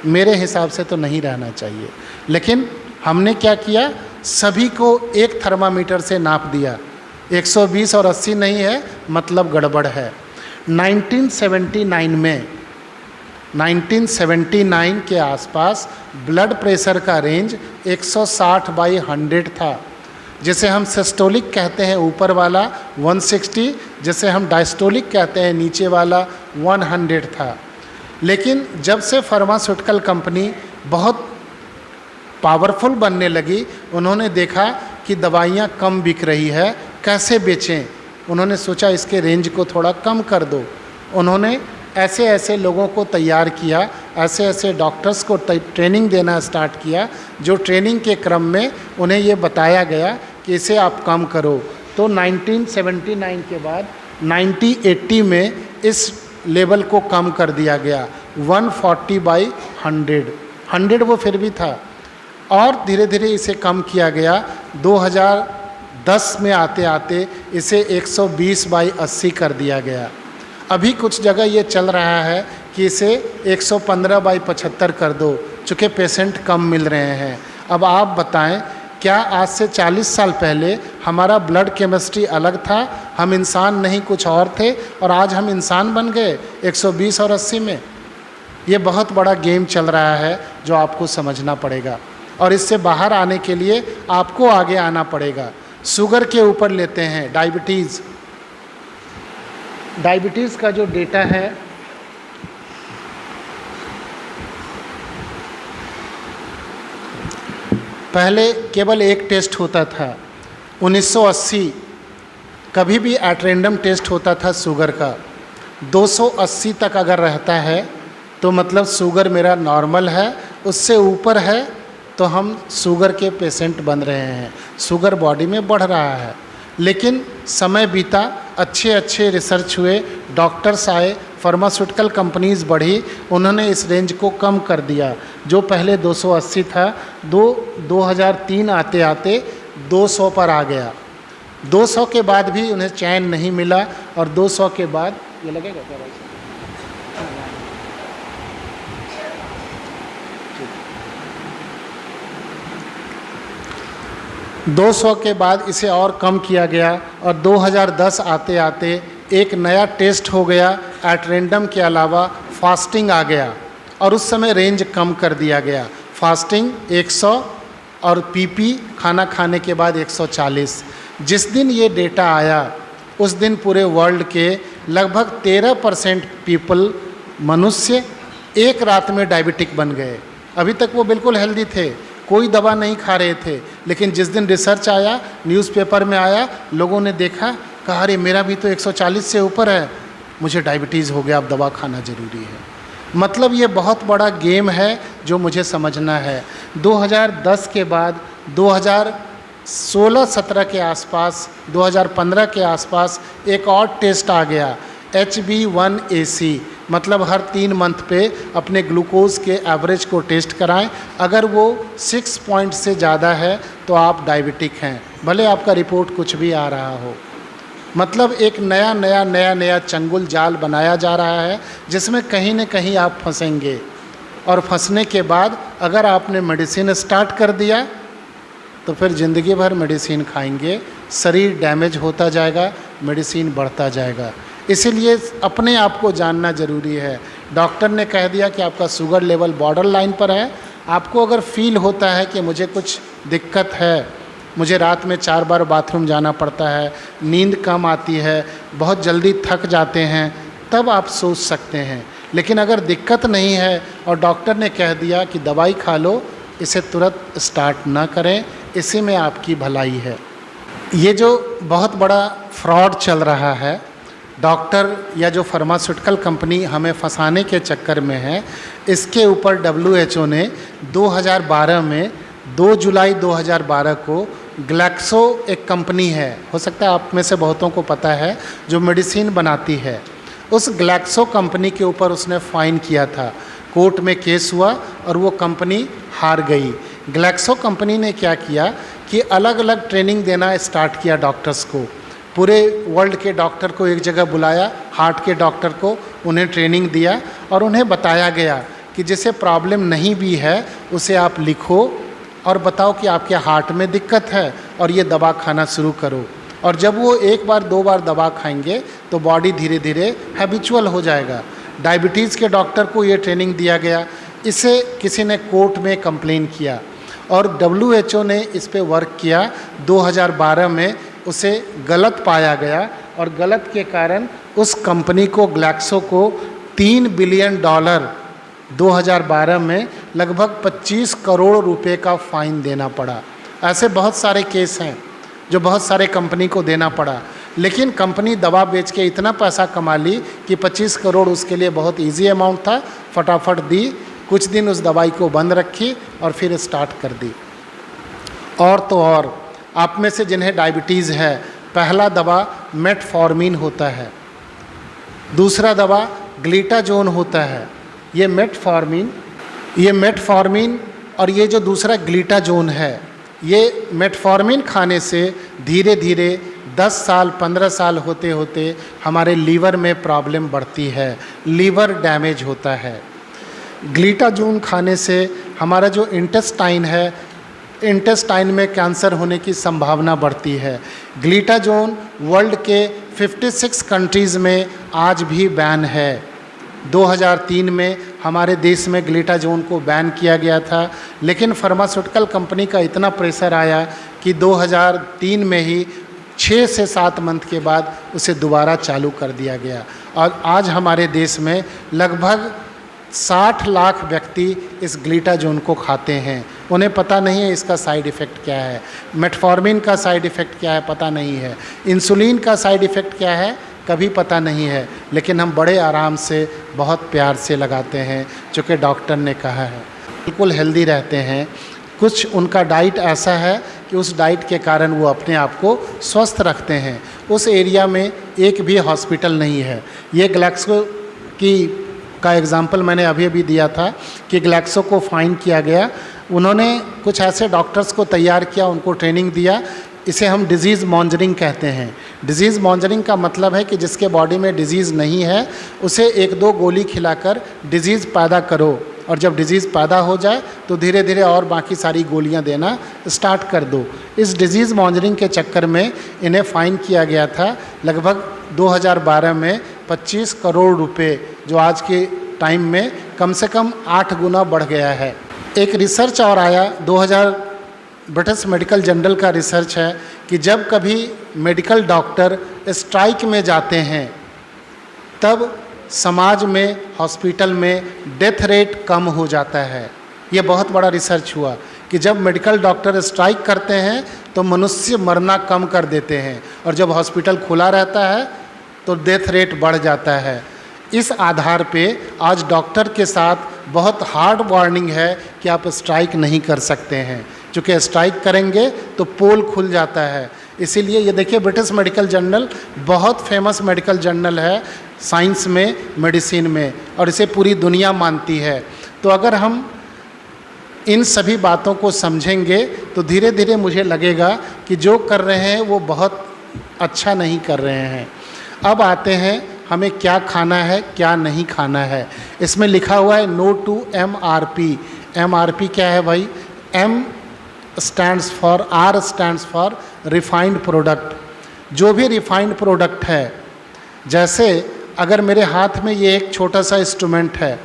मेरे हिसाब से तो नहीं रहना चाहिए। लेकिन हमने क्या किया, सभी को एक थर्मामीटर से नाप दिया। 120 और 80 नहीं है, मतलब गड़बड़ है। 1979 के आसपास ब्लड प्रेशर का रेंज 160/100 था, जिसे हम सिस्टोलिक कहते हैं ऊपर वाला 160, जिसे हम डायस्टोलिक कहते हैं नीचे वाला 100 था। लेकिन जब से फार्मास्यूटिकल कंपनी बहुत पावरफुल बनने लगी, उन्होंने देखा कि दवाइयाँ कम बिक रही है, कैसे बेचें। उन्होंने सोचा इसके रेंज को थोड़ा कम कर दो। उन्होंने ऐसे ऐसे लोगों को तैयार किया, ऐसे ऐसे डॉक्टर्स को ट्रेनिंग देना स्टार्ट किया, जो ट्रेनिंग के क्रम में उन्हें ये बताया गया कि इसे आप कम करो। तो 1979 के बाद 1980 में इस लेवल को कम कर दिया गया, 140/100। 100 वो फिर भी था, और धीरे धीरे इसे कम किया गया। 2010 में आते आते इसे 120/80 कर दिया गया। अभी कुछ जगह ये चल रहा है कि इसे 115/75 कर दो, चूँकि पेशेंट कम मिल रहे हैं। अब आप बताएं, क्या आज से 40 साल पहले हमारा ब्लड केमिस्ट्री अलग था, हम इंसान नहीं कुछ और थे, और आज हम इंसान बन गए 120 और 80 में? ये बहुत बड़ा गेम चल रहा है जो आपको समझना पड़ेगा, और इससे बाहर आने के लिए आपको आगे आना पड़ेगा। शुगर के ऊपर लेते हैं, डायबिटीज़। डायबिटीज़ का जो डेटा है, पहले केवल एक टेस्ट होता था। 1980 कभी भी एट रैंडम टेस्ट होता था शुगर का। 280 तक अगर रहता है तो मतलब शुगर मेरा नॉर्मल है, उससे ऊपर है तो हम शुगर के पेशेंट बन रहे हैं, शुगर बॉडी में बढ़ रहा है। लेकिन समय बीता, अच्छे अच्छे रिसर्च हुए, डॉक्टर्स आए, फार्मास्यूटिकल कंपनीज़ बढ़ी, उन्होंने इस रेंज को कम कर दिया। जो पहले 280 था, 2003 आते आते 200 पर आ गया। 200 के बाद भी उन्हें चैन नहीं मिला, और 200 के बाद ये लगेगा क्या भाई? 200 के बाद इसे और कम किया गया, और 2010 आते आते एक नया टेस्ट हो गया, एट रैंडम के अलावा फास्टिंग आ गया, और उस समय रेंज कम कर दिया गया। फास्टिंग 100 और पीपी खाना खाने के बाद 140। जिस दिन ये डेटा आया उस दिन पूरे वर्ल्ड के लगभग 13% पीपल, मनुष्य, एक रात में डायबिटिक बन गए। अभी तक वो बिल्कुल हेल्दी थे, कोई दवा नहीं खा रहे थे, लेकिन जिस दिन रिसर्च आया, न्यूज़पेपर में आया, लोगों ने देखा, कहा अरे मेरा भी तो 140 से ऊपर है, मुझे डायबिटीज़ हो गया, अब दवा खाना ज़रूरी है। मतलब ये बहुत बड़ा गेम है जो मुझे समझना है। 2010 के बाद 2016-17 के आसपास, 2015 के आसपास एक और टेस्ट आ गया, HB1AC। मतलब हर 3 मंथ पे अपने ग्लूकोज के एवरेज को टेस्ट कराएं। अगर वो 6 पॉइंट से ज़्यादा है तो आप डायबिटिक हैं, भले आपका रिपोर्ट कुछ भी आ रहा हो। मतलब एक नया चंगुल जाल बनाया जा रहा है, जिसमें कहीं न कहीं आप फंसेंगे, और फंसने के बाद अगर आपने मेडिसिन स्टार्ट कर दिया तो फिर ज़िंदगी भर मेडिसिन खाएंगे, शरीर डैमेज होता जाएगा, मेडिसिन बढ़ता जाएगा। इसीलिए अपने आप को जानना ज़रूरी है। डॉक्टर ने कह दिया कि आपका शुगर लेवल बॉर्डर लाइन पर है, आपको अगर फील होता है कि मुझे कुछ दिक्कत है, मुझे रात में 4 बार बाथरूम जाना पड़ता है, नींद कम आती है, बहुत जल्दी थक जाते हैं, तब आप सोच सकते हैं। लेकिन अगर दिक्कत नहीं है और डॉक्टर ने कह दिया कि दवाई खा लो, इसे तुरंत स्टार्ट ना करें, इसी में आपकी भलाई है। ये जो बहुत बड़ा फ्रॉड चल रहा है, डॉक्टर या जो फार्मास्यूटिकल कंपनी हमें फंसाने के चक्कर में है, इसके ऊपर WHO ने 2012 में 2 जुलाई 2012 को ग्लैक्सो एक कंपनी है, हो सकता है आप में से बहुतों को पता है, जो मेडिसिन बनाती है, उस ग्लैक्सो कंपनी के ऊपर उसने फ़ाइन किया था। कोर्ट में केस हुआ और वो कंपनी हार गई। ग्लैक्सो कंपनी ने क्या किया कि अलग अलग ट्रेनिंग देना स्टार्ट किया डॉक्टर्स को। पूरे वर्ल्ड के डॉक्टर को एक जगह बुलाया, हार्ट के डॉक्टर को, उन्हें ट्रेनिंग दिया और उन्हें बताया गया कि जिसे प्रॉब्लम नहीं भी है उसे आप लिखो और बताओ कि आपके हार्ट में दिक्कत है और ये दवा खाना शुरू करो। और जब वो 1 बार 2 बार दवा खाएंगे तो बॉडी धीरे धीरे हैबिचुअल हो जाएगा। डायबिटीज़ के डॉक्टर को ये ट्रेनिंग दिया गया। इसे किसी ने कोर्ट में कंप्लेन किया और WHO ने इस पे वर्क किया। 2012 में उसे गलत पाया गया और गलत के कारण उस कंपनी को, ग्लैक्सो को $3 बिलियन 2012 में लगभग 25 करोड़ रुपए का फ़ाइन देना पड़ा। ऐसे बहुत सारे केस हैं जो बहुत सारे कंपनी को देना पड़ा, लेकिन कंपनी दवा बेच के इतना पैसा कमा ली कि 25 करोड़ उसके लिए बहुत इजी अमाउंट था, फटाफट दी। कुछ दिन उस दवाई को बंद रखी और फिर स्टार्ट कर दी। और तो और आप में से जिन्हें डायबिटीज़ है, पहला दवा मेटफॉर्मिन होता है, दूसरा दवा ग्लूटाजोन होता है। ये मेटफॉर्मिन और ये जो दूसरा ग्लूटाजोन है, ये मेटफॉर्मिन खाने से धीरे धीरे 10 साल 15 साल होते होते हमारे लीवर में प्रॉब्लम बढ़ती है, लीवर डैमेज होता है। ग्लूटाजोन खाने से हमारा जो इंटेस्टाइन है, इंटेस्टाइन में कैंसर होने की संभावना बढ़ती है। ग्लूटाजोन वर्ल्ड के 56 कंट्रीज़ में आज भी बैन है। 2003 में हमारे देश में ग्लूटाजोन को बैन किया गया था, लेकिन फार्मास्यूटिकल कंपनी का इतना प्रेशर आया कि 2003 में ही 6 से 7 मंथ के बाद उसे दोबारा चालू कर दिया गया। और आज हमारे देश में लगभग 60 लाख व्यक्ति इस ग्लूटाजोन को खाते हैं। उन्हें पता नहीं है इसका साइड इफ़ेक्ट क्या है, मेटफॉर्मिन का साइड इफ़ेक्ट क्या है पता नहीं है, इंसुलिन का साइड इफ़ेक्ट क्या है कभी पता नहीं है, लेकिन हम बड़े आराम से बहुत प्यार से लगाते हैं, चूँकि डॉक्टर ने कहा है। बिल्कुल हेल्दी रहते हैं। कुछ उनका डाइट ऐसा है कि उस डाइट के कारण वो अपने आप को स्वस्थ रखते हैं। उस एरिया में एक भी हॉस्पिटल नहीं है। ये ग्लैक्सो का एग्ज़ाम्पल मैंने अभी अभी दिया था कि ग्लैक्सो को फ़ाइन किया गया। उन्होंने कुछ ऐसे डॉक्टर्स को तैयार किया, उनको ट्रेनिंग दिया। इसे हम डिज़ीज़ मॉन्जरिंग कहते हैं। डिज़ीज़ मॉन्जरिंग का मतलब है कि जिसके बॉडी में डिज़ीज़ नहीं है उसे 1-2 गोली खिलाकर डिज़ीज़ पैदा करो, और जब डिज़ीज़ पैदा हो जाए तो धीरे धीरे और बाकी सारी गोलियां देना स्टार्ट कर दो। इस डिज़ीज़ मॉन्जरिंग के चक्कर में इन्हें फ़ाइन किया गया था लगभग 2012 में 25 करोड़ रुपए, जो आज के टाइम में कम से कम 8 गुना बढ़ गया है। एक रिसर्च और आया 2000, ब्रिटिश मेडिकल जर्नल का रिसर्च है कि जब कभी मेडिकल डॉक्टर स्ट्राइक में जाते हैं तब समाज में, हॉस्पिटल में डेथ रेट कम हो जाता है। ये बहुत बड़ा रिसर्च हुआ कि जब मेडिकल डॉक्टर स्ट्राइक करते हैं तो मनुष्य मरना कम कर देते हैं, और जब हॉस्पिटल खुला रहता है तो डेथ रेट बढ़ जाता है। इस आधार पे आज डॉक्टर के साथ बहुत हार्ड वार्निंग है कि आप स्ट्राइक नहीं कर सकते हैं, क्योंकि स्ट्राइक करेंगे तो पोल खुल जाता है। इसीलिए ये देखिए, ब्रिटिश मेडिकल जर्नल बहुत फेमस मेडिकल जर्नल है साइंस में, मेडिसिन में, और इसे पूरी दुनिया मानती है। तो अगर हम इन सभी बातों को समझेंगे तो धीरे धीरे मुझे लगेगा कि जो कर रहे हैं वो बहुत अच्छा नहीं कर रहे हैं। अब आते हैं हमें क्या खाना है, क्या नहीं खाना है। इसमें लिखा हुआ है नो टू MRP। MRP क्या है भाई? R stands for refined product. जो भी रिफाइंड प्रोडक्ट है, जैसे अगर मेरे हाथ में ये एक छोटा सा इंस्ट्रूमेंट है,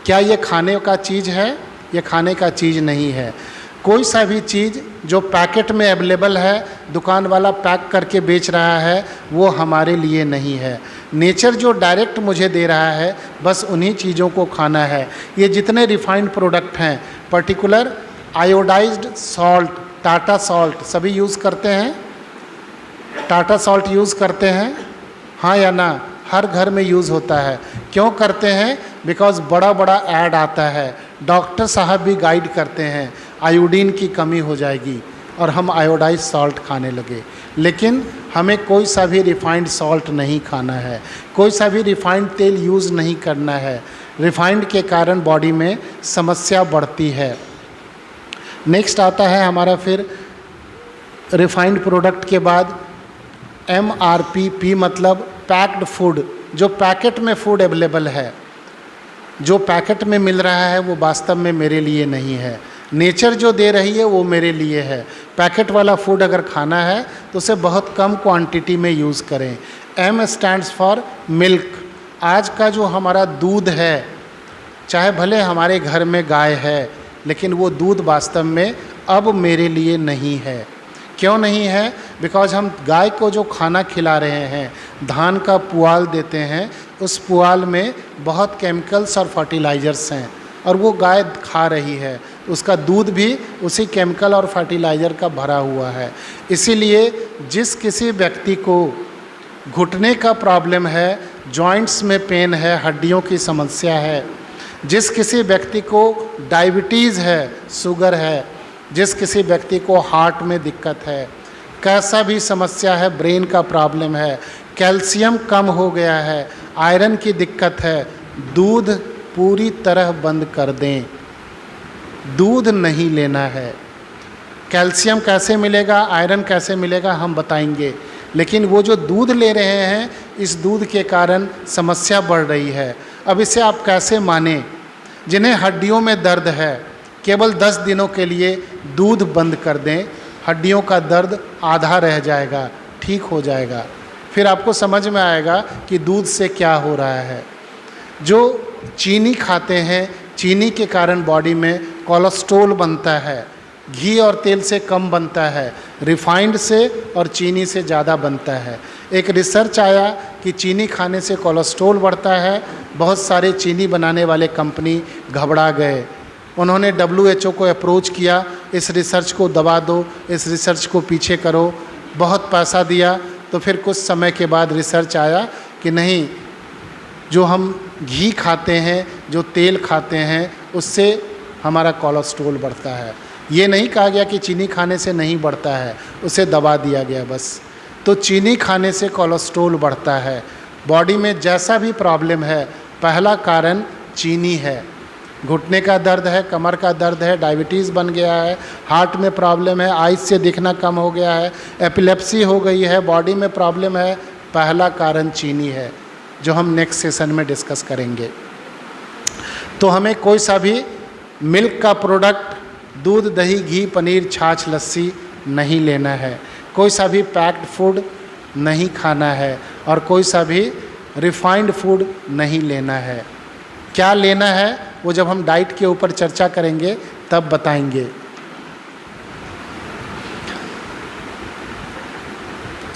क्या ये खाने का चीज़ है? ये खाने का चीज़ नहीं है। कोई सा भी चीज़ जो पैकेट में अवेलेबल है, दुकान वाला पैक करके बेच रहा है, वो हमारे लिए नहीं है। नेचर जो डायरेक्ट मुझे दे रहा है, बस उन्हीं चीज़ों को खाना है। ये जितने रिफाइंड प्रोडक्ट हैं, particular iodised salt, Tata salt सभी यूज़ करते हैं। टाटा सॉल्ट यूज़ करते हैं, हाँ या ना? हर घर में यूज़ होता है। क्यों करते हैं? बिकॉज़ बड़ा बड़ा ऐड आता है, डॉक्टर साहब भी गाइड करते हैं आयोडीन की कमी हो जाएगी, और हम आयोडाइज सॉल्ट खाने लगे। लेकिन हमें कोई सा भी रिफाइंड सॉल्ट नहीं खाना है, कोई सा भी रिफाइंड तेल यूज़ नहीं करना है। रिफाइंड के कारण बॉडी में समस्या बढ़ती है। नेक्स्ट आता है हमारा फिर रिफाइंड प्रोडक्ट के बाद MRP मतलब पैक्ड फूड। जो पैकेट में फूड अवेलेबल है, जो पैकेट में मिल रहा है, वो वास्तव में मेरे लिए नहीं है। नेचर जो दे रही है वो मेरे लिए है। पैकेट वाला फूड अगर खाना है तो उसे बहुत कम क्वांटिटी में यूज़ करें। M stands for milk. आज का जो हमारा दूध है, चाहे भले हमारे घर में गाय है, लेकिन वो दूध वास्तव में अब मेरे लिए नहीं है। क्यों नहीं है? बिकॉज हम गाय को जो खाना खिला रहे हैं, धान का पुआल देते हैं, उस पुआल में बहुत केमिकल्स और फर्टिलाइज़र्स हैं, और वो गाय खा रही है। उसका दूध भी उसी केमिकल और फर्टिलाइज़र का भरा हुआ है। इसीलिए जिस किसी व्यक्ति को घुटने का प्रॉब्लम है, जॉइंट्स में पेन है, हड्डियों की समस्या है, जिस किसी व्यक्ति को डायबिटीज़ है, शुगर है, जिस किसी व्यक्ति को हार्ट में दिक्कत है, कैसा भी समस्या है, ब्रेन का प्रॉब्लम है, कैल्शियम कम हो गया है, आयरन की दिक्कत है, दूध पूरी तरह बंद कर दें। दूध नहीं लेना है। कैल्शियम कैसे मिलेगा, आयरन कैसे मिलेगा, हम बताएंगे। लेकिन वो जो दूध ले रहे हैं, इस दूध के कारण समस्या बढ़ रही है। अब इसे आप कैसे माने? जिन्हें हड्डियों में दर्द है, केवल 10 दिनों के लिए दूध बंद कर दें, हड्डियों का दर्द आधा रह जाएगा, ठीक हो जाएगा। फिर आपको समझ में आएगा कि दूध से क्या हो रहा है। जो चीनी खाते हैं, चीनी के कारण बॉडी में कोलेस्ट्रॉल बनता है। घी और तेल से कम बनता है, रिफाइंड से और चीनी से ज़्यादा बनता है। एक रिसर्च आया कि चीनी खाने से कोलेस्ट्रॉल बढ़ता है। बहुत सारे चीनी बनाने वाले कंपनी घबरा गए। उन्होंने WHO को अप्रोच किया, इस रिसर्च को दबा दो, इस रिसर्च को पीछे करो। बहुत पैसा दिया, तो फिर कुछ समय के बाद रिसर्च आया कि नहीं, जो हम घी खाते हैं, जो तेल खाते हैं, उससे हमारा कोलेस्ट्रॉल बढ़ता है। ये नहीं कहा गया कि चीनी खाने से नहीं बढ़ता है, उसे दबा दिया गया बस। तो चीनी खाने से कोलेस्ट्रॉल बढ़ता है। बॉडी में जैसा भी प्रॉब्लम है, पहला कारण चीनी है। घुटने का दर्द है, कमर का दर्द है, डायबिटीज़ बन गया है, हार्ट में प्रॉब्लम है, आइज से दिखना कम हो गया है, एपिलेप्सी हो गई है, बॉडी में प्रॉब्लम है, पहला कारण चीनी है, जो हम नेक्स्ट सेशन में डिस्कस करेंगे। तो हमें कोई सा भी मिल्क का प्रोडक्ट, दूध, दही, घी, पनीर, छाछ, लस्सी नहीं लेना है। कोई सा भी पैक्ड फूड नहीं खाना है, और कोई सा भी रिफाइंड फूड नहीं लेना है। क्या लेना है वो जब हम डाइट के ऊपर चर्चा करेंगे तब बताएंगे।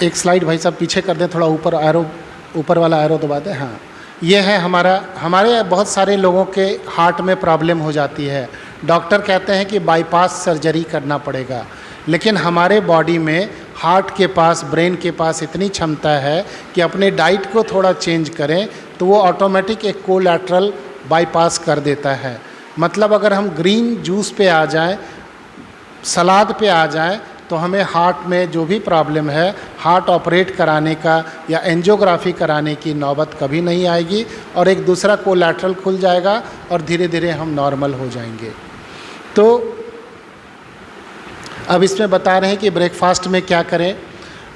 एक स्लाइड भाई साहब पीछे कर दें, थोड़ा ऊपर एरो, ऊपर वाला एरो दबा दें। हाँ, ये है हमारे बहुत सारे लोगों के हार्ट में प्रॉब्लम हो जाती है। डॉक्टर कहते हैं कि बाईपास सर्जरी करना पड़ेगा, लेकिन हमारे बॉडी में हार्ट के पास, ब्रेन के पास इतनी क्षमता है कि अपने डाइट को थोड़ा चेंज करें तो वो ऑटोमेटिक एक कोलैटरल बाईपास कर देता है। मतलब अगर हम ग्रीन जूस पे आ जाएं, सलाद पे आ जाएं, तो हमें हार्ट में जो भी प्रॉब्लम है, हार्ट ऑपरेट कराने का या एंजियोग्राफी कराने की नौबत कभी नहीं आएगी, और एक दूसरा कोलैटरल खुल जाएगा और धीरे धीरे हम नॉर्मल हो जाएंगे। तो अब इसमें बता रहे हैं कि ब्रेकफास्ट में क्या करें,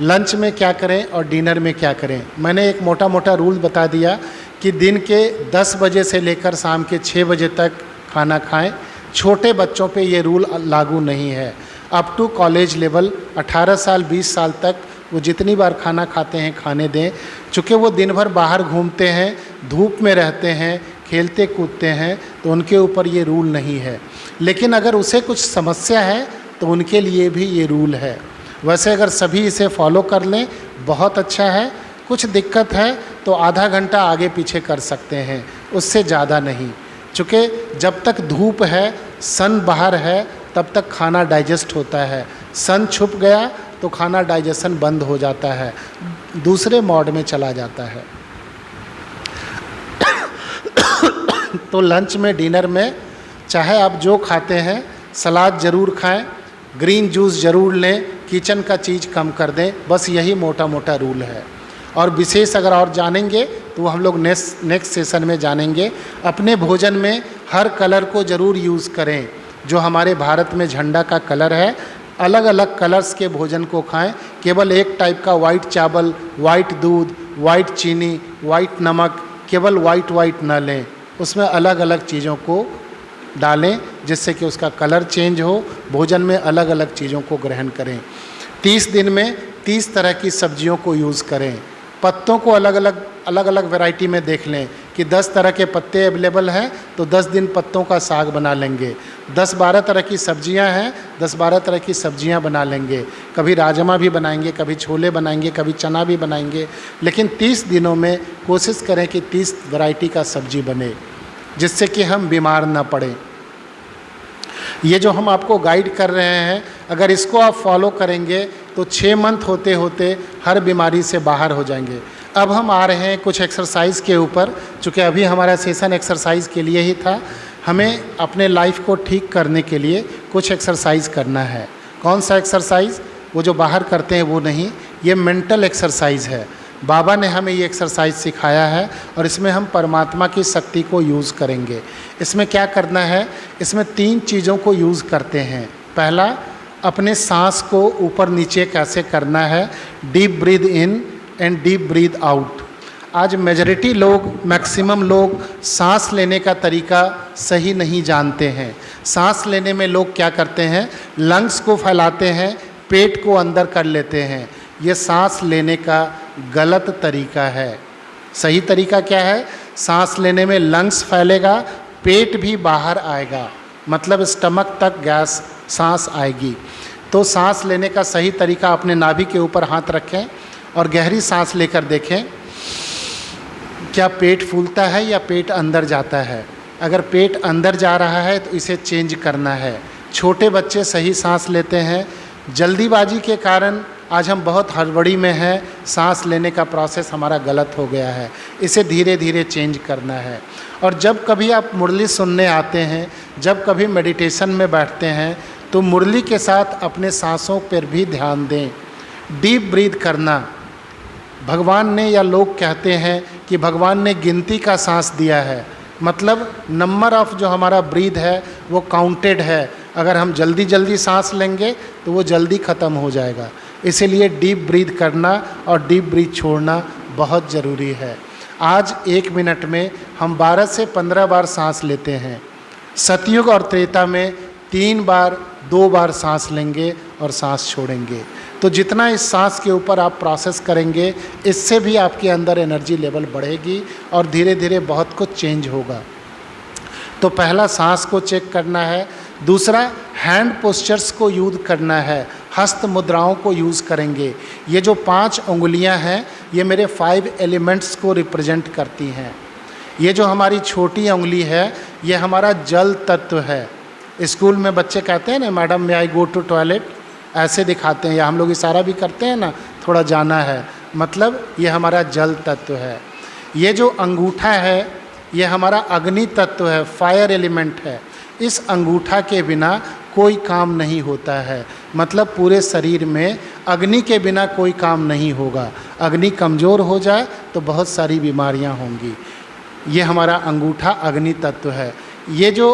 लंच में क्या करें और डिनर में क्या करें। मैंने एक मोटा मोटा रूल बता दिया कि दिन के 10 बजे से लेकर शाम के 6 बजे तक खाना खाएं। छोटे बच्चों पे ये रूल लागू नहीं है। अप टू कॉलेज लेवल 18 साल 20 साल तक वो जितनी बार खाना खाते हैं खाने दें। चूँकि वो दिन भर बाहर घूमते हैं, धूप में रहते हैं, खेलते कूदते हैं, तो उनके ऊपर ये रूल नहीं है। लेकिन अगर उसे कुछ समस्या है तो उनके लिए भी ये रूल है। वैसे अगर सभी इसे फॉलो कर लें बहुत अच्छा है। कुछ दिक्कत है तो आधा घंटा आगे पीछे कर सकते हैं, उससे ज़्यादा नहीं। चूँकि जब तक धूप है, सन बाहर है, तब तक खाना डाइजेस्ट होता है। सन छुप गया तो खाना डाइजेशन बंद हो जाता है, दूसरे मोड में चला जाता है। तो लंच में, डिनर में चाहे आप जो खाते हैं, सलाद ज़रूर खाएं, ग्रीन जूस ज़रूर लें, किचन का चीज़ कम कर दें। बस यही मोटा मोटा रूल है। और विशेष अगर और जानेंगे तो वो हम लोग नेक्स्ट सेशन में जानेंगे। अपने भोजन में हर कलर को ज़रूर यूज़ करें। जो हमारे भारत में झंडा का कलर है, अलग अलग कलर्स के भोजन को खाएं। केवल एक टाइप का वाइट चावल, वाइट दूध, वाइट चीनी, वाइट नमक, केवल वाइट न लें। उसमें अलग अलग चीज़ों को डालें जिससे कि उसका कलर चेंज हो। भोजन में अलग अलग चीज़ों को ग्रहण करें। 30 दिन में 30 तरह की सब्जियों को यूज़ करें। पत्तों को अलग अलग वैरायटी में देख लें कि 10 तरह के पत्ते अवेलेबल हैं तो 10 दिन पत्तों का साग बना लेंगे। 10-12 तरह की सब्जियां हैं, 10-12 तरह की सब्जियां बना लेंगे। कभी राजमा भी बनाएंगे, कभी छोले बनाएंगे, कभी चना भी बनाएंगे। लेकिन 30 दिनों में कोशिश करें कि 30 वैरायटी का सब्जी बने, जिससे कि हम बीमार ना पड़ें। ये जो हम आपको गाइड कर रहे हैं, अगर इसको आप फॉलो करेंगे तो 6 मंथ होते होते हर बीमारी से बाहर हो जाएंगे। अब हम आ रहे हैं कुछ एक्सरसाइज के ऊपर। चूँकि अभी हमारा सेशन एक्सरसाइज के लिए ही था, हमें अपने लाइफ को ठीक करने के लिए कुछ एक्सरसाइज करना है। कौन सा एक्सरसाइज? वो जो बाहर करते हैं वो नहीं, ये मेंटल एक्सरसाइज है। बाबा ने हमें ये एक्सरसाइज सिखाया है और इसमें हम परमात्मा की शक्ति को यूज़ करेंगे। इसमें क्या करना है? इसमें 3 चीज़ों को यूज़ करते हैं। पहला, अपने सांस को ऊपर नीचे कैसे करना है, deep breathe in and deep breathe out. आज मेजॉरिटी लोग, मैक्सिमम लोग सांस लेने का तरीका सही नहीं जानते हैं। सांस लेने में लोग क्या करते हैं? लंग्स को फैलाते हैं, पेट को अंदर कर लेते हैं। ये सांस लेने का गलत तरीका है। सही तरीका क्या है? सांस लेने में लंग्स फैलेगा, पेट भी बाहर आएगा, मतलब स्टमक तक गैस सांस आएगी। तो सांस लेने का सही तरीका, अपने नाभि के ऊपर हाथ रखें और गहरी सांस लेकर देखें क्या पेट फूलता है या पेट अंदर जाता है। अगर पेट अंदर जा रहा है तो इसे चेंज करना है। छोटे बच्चे सही सांस लेते हैं। जल्दीबाजी के कारण आज हम बहुत हड़बड़ी में हैं, सांस लेने का प्रोसेस हमारा गलत हो गया है। इसे धीरे धीरे चेंज करना है। और जब कभी आप मुरली सुनने आते हैं, जब कभी मेडिटेशन में बैठते हैं, तो मुरली के साथ अपने सांसों पर भी ध्यान दें। डीप ब्रीथ करना, भगवान ने या लोग कहते हैं कि भगवान ने गिनती का सांस दिया है, मतलब नंबर ऑफ जो हमारा ब्रीथ है वो काउंटेड है। अगर हम जल्दी जल्दी सांस लेंगे तो वो जल्दी ख़त्म हो जाएगा। इसीलिए डीप ब्रीथ करना और डीप ब्रीथ छोड़ना बहुत ज़रूरी है। आज 1 मिनट में हम 12 से 15 बार सांस लेते हैं। सतयुग और त्रेता में 3 बार 2 बार सांस लेंगे और सांस छोड़ेंगे। तो जितना इस सांस के ऊपर आप प्रोसेस करेंगे, इससे भी आपके अंदर एनर्जी लेवल बढ़ेगी और धीरे धीरे बहुत कुछ चेंज होगा। तो पहला सांस को चेक करना है। दूसरा, हैंड पोस्चर्स को यूज़ करना है। हस्त मुद्राओं को यूज़ करेंगे। ये जो 5 उंगलियां हैं, ये मेरे 5 एलिमेंट्स को रिप्रेजेंट करती हैं। ये जो हमारी छोटी उंगली है, ये हमारा जल तत्व है। स्कूल में बच्चे कहते हैं ना, madam may I go to toilet, ऐसे दिखाते हैं, या हम लोग इशारा भी करते हैं ना, थोड़ा जाना है, मतलब ये हमारा जल तत्व है। ये जो अंगूठा है, ये हमारा अग्नि तत्व है, फायर एलिमेंट है। इस अंगूठा के बिना कोई काम नहीं होता है, मतलब पूरे शरीर में अग्नि के बिना कोई काम नहीं होगा। अग्नि कमज़ोर हो जाए तो बहुत सारी बीमारियां होंगी। ये हमारा अंगूठा अग्नि तत्व है। ये जो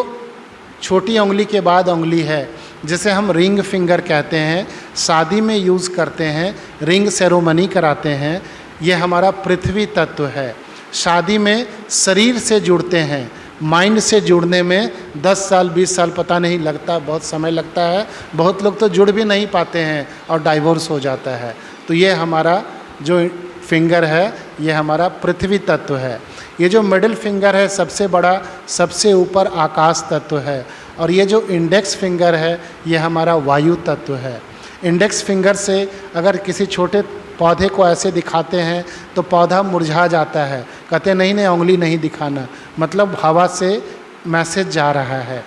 छोटी उंगली के बाद उंगली है, जिसे हम रिंग फिंगर कहते हैं, शादी में यूज़ करते हैं, रिंग सेरोमनी कराते हैं, ये हमारा पृथ्वी तत्व है। शादी में शरीर से जुड़ते हैं, माइंड से जुड़ने में 10 साल 20 साल पता नहीं लगता, बहुत समय लगता है। बहुत लोग तो जुड़ भी नहीं पाते हैं और डाइवोर्स हो जाता है। तो ये हमारा जो फिंगर है ये हमारा पृथ्वी तत्व है। ये जो मिडिल फिंगर है सबसे बड़ा, सबसे ऊपर आकाश तत्व है। और ये जो इंडेक्स फिंगर है ये हमारा वायु तत्व है। इंडेक्स फिंगर से अगर किसी छोटे पौधे को ऐसे दिखाते हैं तो पौधा मुरझा जाता है, कहते नहीं नहीं उंगली नहीं दिखाना, मतलब हवा से मैसेज जा रहा है।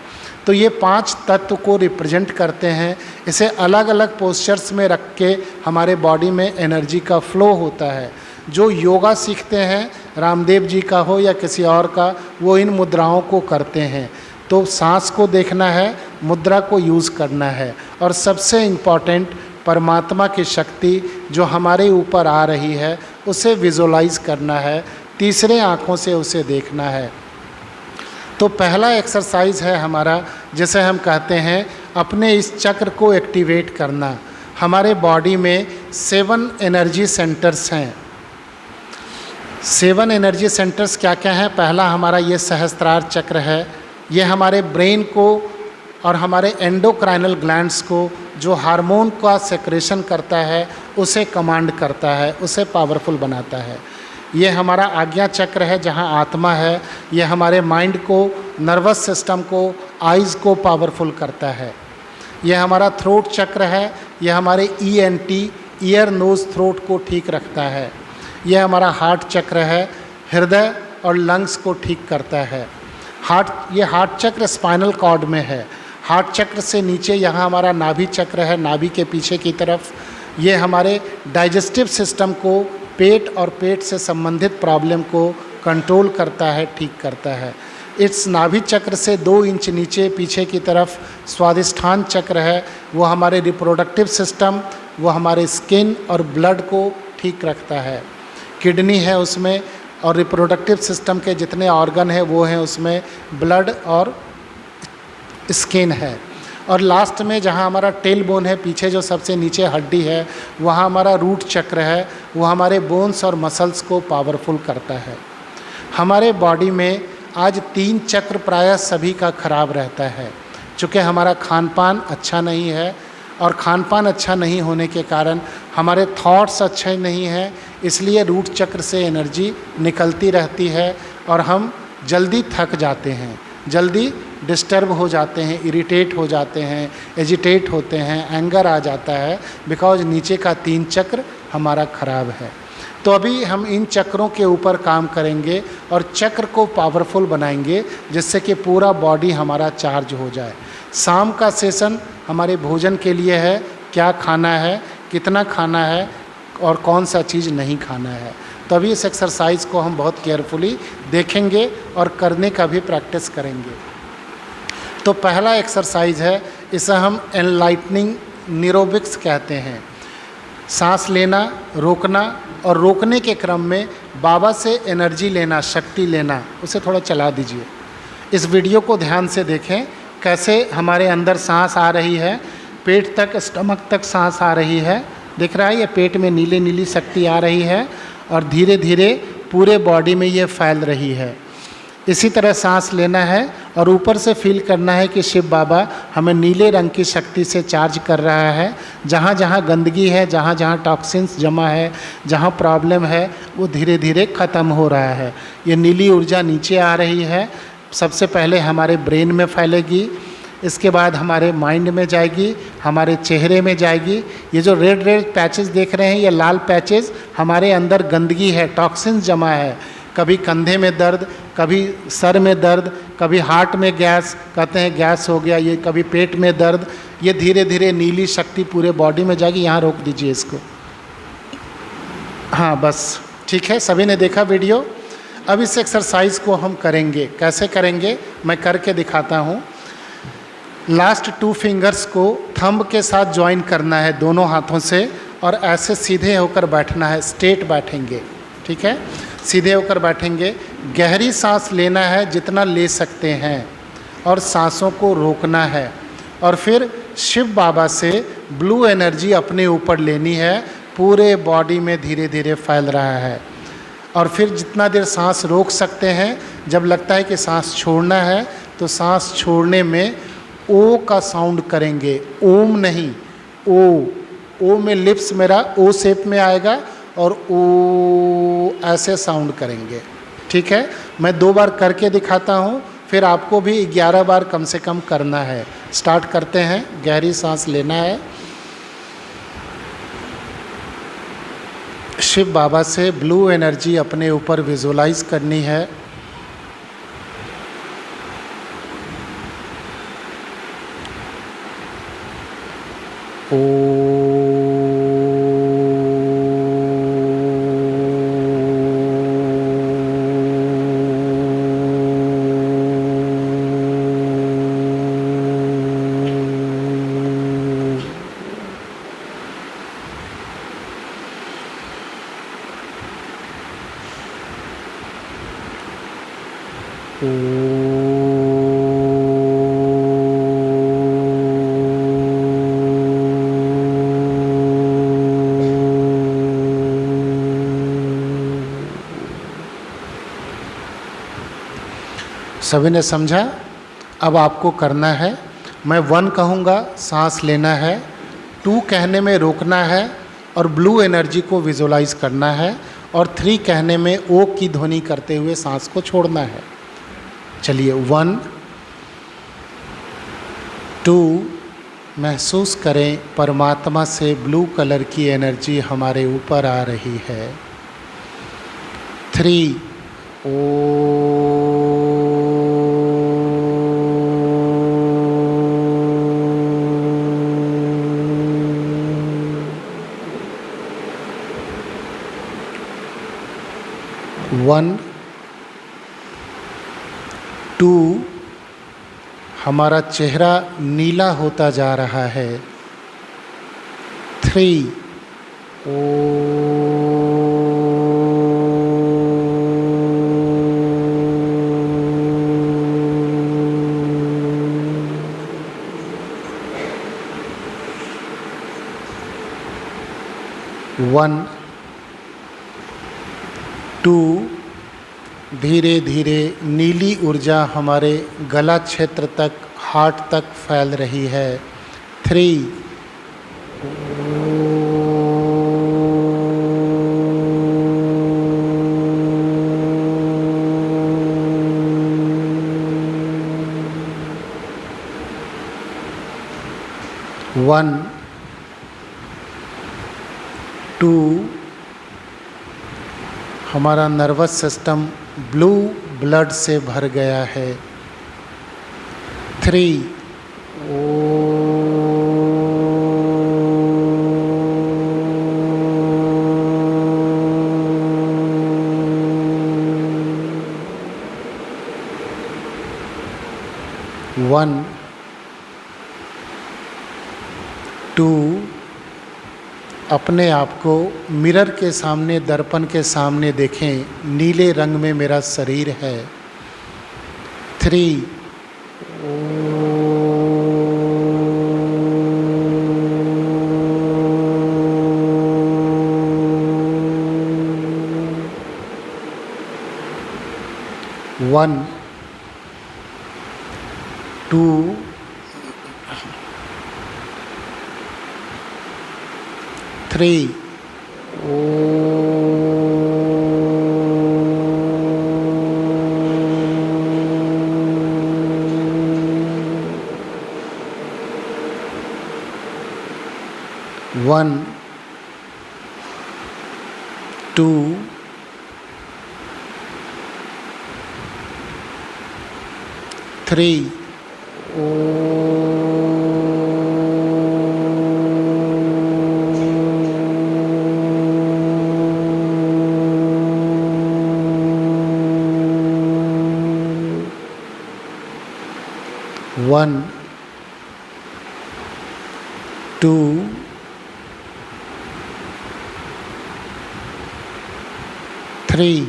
तो ये 5 तत्व को रिप्रेजेंट करते हैं। इसे अलग अलग पोस्चर्स में रख के हमारे बॉडी में एनर्जी का फ्लो होता है। जो योगा सीखते हैं, रामदेव जी का हो या किसी और का, वो इन मुद्राओं को करते हैं। तो सांस को देखना है, मुद्रा को यूज़ करना है, और सबसे इम्पॉर्टेंट परमात्मा की शक्ति जो हमारे ऊपर आ रही है उसे विजुलाइज करना है, तीसरे आँखों से उसे देखना है। तो पहला एक्सरसाइज है हमारा, जिसे हम कहते हैं अपने इस चक्र को एक्टिवेट करना। हमारे बॉडी में 7 एनर्जी सेंटर्स हैं। 7 एनर्जी सेंटर्स क्या क्या हैं? पहला हमारा ये सहस्त्रार चक्र है। ये हमारे ब्रेन को और हमारे एंडोक्राइनल ग्लैंड्स को, जो हार्मोन का सेक्रेशन करता है, उसे कमांड करता है, उसे पावरफुल बनाता है। ये हमारा आज्ञा चक्र है जहाँ आत्मा है। ये हमारे माइंड को, नर्वस सिस्टम को, आइज़ को पावरफुल करता है। ये हमारा थ्रोट चक्र है। ये हमारे ENT, ईयर नोज़ थ्रोट को ठीक रखता है। ये हमारा हार्ट चक्र है, हृदय और लंग्स को ठीक करता है। ये हार्ट चक्र स्पाइनल कॉर्ड में है। हार्ट चक्र से नीचे यहाँ हमारा नाभि चक्र है, नाभि के पीछे की तरफ। ये हमारे डाइजेस्टिव सिस्टम को, पेट और पेट से संबंधित प्रॉब्लम को कंट्रोल करता है, ठीक करता है। इस नाभि चक्र से 2 इंच नीचे पीछे की तरफ स्वादिष्ठान चक्र है। वो हमारे रिप्रोडक्टिव सिस्टम, वो हमारे स्किन और ब्लड को ठीक रखता है। किडनी है उसमें, और रिप्रोडक्टिव सिस्टम के जितने ऑर्गन हैं वो हैं उसमें, ब्लड और स्किन है। और लास्ट में जहाँ हमारा टेल बोन है, पीछे जो सबसे नीचे हड्डी है, वहाँ हमारा रूट चक्र है। वो हमारे बोन्स और मसल्स को पावरफुल करता है। हमारे बॉडी में आज 3 चक्र प्रायः सभी का खराब रहता है, चूँकि हमारा खान पान अच्छा नहीं है, और खान पान अच्छा नहीं होने के कारण हमारे थॉट्स अच्छे नहीं हैं। इसलिए रूट चक्र से एनर्जी निकलती रहती है और हम जल्दी थक जाते हैं, जल्दी डिस्टर्ब हो जाते हैं, इरिटेट हो जाते हैं, एजिटेट होते हैं, एंगर आ जाता है, बिकॉज नीचे का 3 चक्र हमारा खराब है। तो अभी हम इन चक्रों के ऊपर काम करेंगे और चक्र को पावरफुल बनाएंगे, जिससे कि पूरा बॉडी हमारा चार्ज हो जाए। शाम का सेशन हमारे भोजन के लिए है, क्या खाना है, कितना खाना है और कौन सा चीज़ नहीं खाना है। तो अभी इस एक्सरसाइज को हम बहुत केयरफुली देखेंगे और करने का भी प्रैक्टिस करेंगे। तो पहला एक्सरसाइज है, इसे हम एनलाइटनिंग न्यूरोबिक्स कहते हैं। सांस लेना, रोकना, और रोकने के क्रम में बाबा से एनर्जी लेना, शक्ति लेना। उसे थोड़ा चला दीजिए। इस वीडियो को ध्यान से देखें, कैसे हमारे अंदर सांस आ रही है, पेट तक, स्टमक तक सांस आ रही है। दिख रहा है, ये पेट में नीली नीली शक्ति आ रही है और धीरे धीरे पूरे बॉडी में ये फैल रही है। इसी तरह सांस लेना है और ऊपर से फील करना है कि शिव बाबा हमें नीले रंग की शक्ति से चार्ज कर रहा है। जहाँ जहाँ गंदगी है, जहाँ जहाँ टॉक्सिन्स जमा है, जहाँ प्रॉब्लम है, वो धीरे धीरे ख़त्म हो रहा है। ये नीली ऊर्जा नीचे आ रही है। सबसे पहले हमारे ब्रेन में फैलेगी, इसके बाद हमारे माइंड में जाएगी, हमारे चेहरे में जाएगी। ये जो रेड रेड पैचेस देख रहे हैं, ये लाल पैचेस हमारे अंदर गंदगी है, टॉक्सिन्स जमा है। कभी कंधे में दर्द, कभी सर में दर्द, कभी हार्ट में गैस, कहते हैं गैस हो गया, ये कभी पेट में दर्द। ये धीरे धीरे नीली शक्ति पूरे बॉडी में जाएगी। यहाँ रोक दीजिए इसको। हाँ बस ठीक है, सभी ने देखा वीडियो। अब इस एक्सरसाइज को हम करेंगे। कैसे करेंगे मैं करके दिखाता हूँ। लास्ट 2 फिंगर्स को थंब के साथ ज्वाइन करना है दोनों हाथों से, और ऐसे सीधे होकर बैठना है, स्ट्रेट बैठेंगे। ठीक है, सीधे होकर बैठेंगे। गहरी सांस लेना है जितना ले सकते हैं, और सांसों को रोकना है। और फिर शिव बाबा से ब्लू एनर्जी अपने ऊपर लेनी है। पूरे बॉडी में धीरे धीरे फैल रहा है। और फिर जितना देर सांस रोक सकते हैं, जब लगता है कि सांस छोड़ना है तो सांस छोड़ने में ओ का साउंड करेंगे, ओम नहीं, ओ में लिप्स मेरा ओ शेप में आएगा और ओ ऐसे साउंड करेंगे। ठीक है, मैं 2 बार करके दिखाता हूँ, फिर आपको भी 11 बार कम से कम करना है। स्टार्ट करते हैं। गहरी सांस लेना है। शिव बाबा से ब्लू एनर्जी अपने ऊपर विजुलाइज करनी है। ओ सभी ने समझा? अब आपको करना है, मैं 1 कहूँगा, सांस लेना है, 2 कहने में रोकना है और ब्लू एनर्जी को विजुलाइज करना है, और 3 कहने में ओ की ध्वनि करते हुए सांस को छोड़ना है। चलिए 1 2, महसूस करें परमात्मा से ब्लू कलर की एनर्जी हमारे ऊपर आ रही है। 3 ओ 1 2, हमारा चेहरा नीला होता जा रहा है। 3 ओ 1 2, धीरे धीरे नीली ऊर्जा हमारे गला क्षेत्र तक, हार्ट तक फैल रही है। 3 1 2, हमारा नर्वस सिस्टम ब्लू ब्लड से भर गया है। 3 1 2, अपने आप को मिरर के सामने, दर्पण के सामने देखें, नीले रंग में मेरा शरीर है। 3 1 2 3 1 2 3 1 2 3 1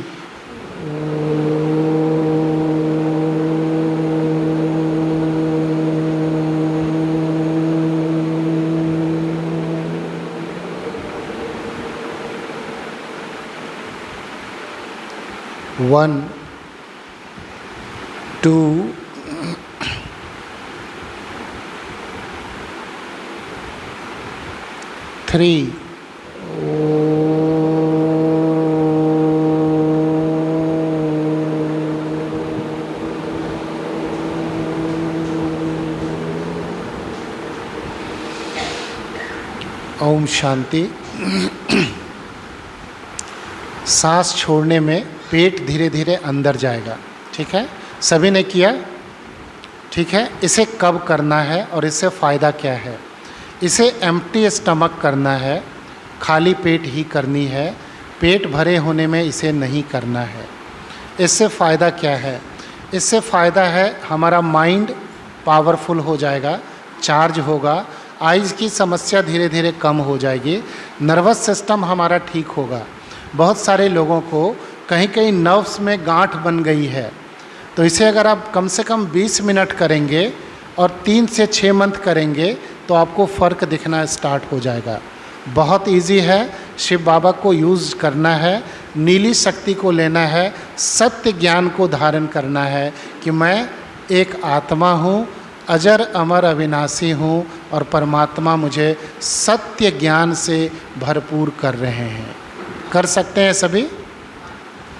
1 2 3 ओम शांति। सांस छोड़ने में पेट धीरे धीरे अंदर जाएगा। ठीक है, सभी ने किया? ठीक है, इसे कब करना है और इससे फ़ायदा क्या है? इसे एम्प्टी स्टमक करना है, खाली पेट ही करनी है, पेट भरे होने में इसे नहीं करना है। इससे फ़ायदा क्या है? इससे फ़ायदा है हमारा माइंड पावरफुल हो जाएगा, चार्ज होगा, आइज़ की समस्या धीरे धीरे कम हो जाएगी, नर्वस सिस्टम हमारा ठीक होगा। बहुत सारे लोगों को कहीं कहीं नर्व्स में गांठ बन गई है, तो इसे अगर आप कम से कम 20 मिनट करेंगे और 3 से 6 मंथ करेंगे तो आपको फ़र्क दिखना स्टार्ट हो जाएगा। बहुत इजी है, शिव बाबा को यूज़ करना है, नीली शक्ति को लेना है, सत्य ज्ञान को धारण करना है कि मैं एक आत्मा हूँ, अजर अमर अविनाशी हूँ और परमात्मा मुझे सत्य ज्ञान से भरपूर कर रहे हैं। कर सकते हैं सभी?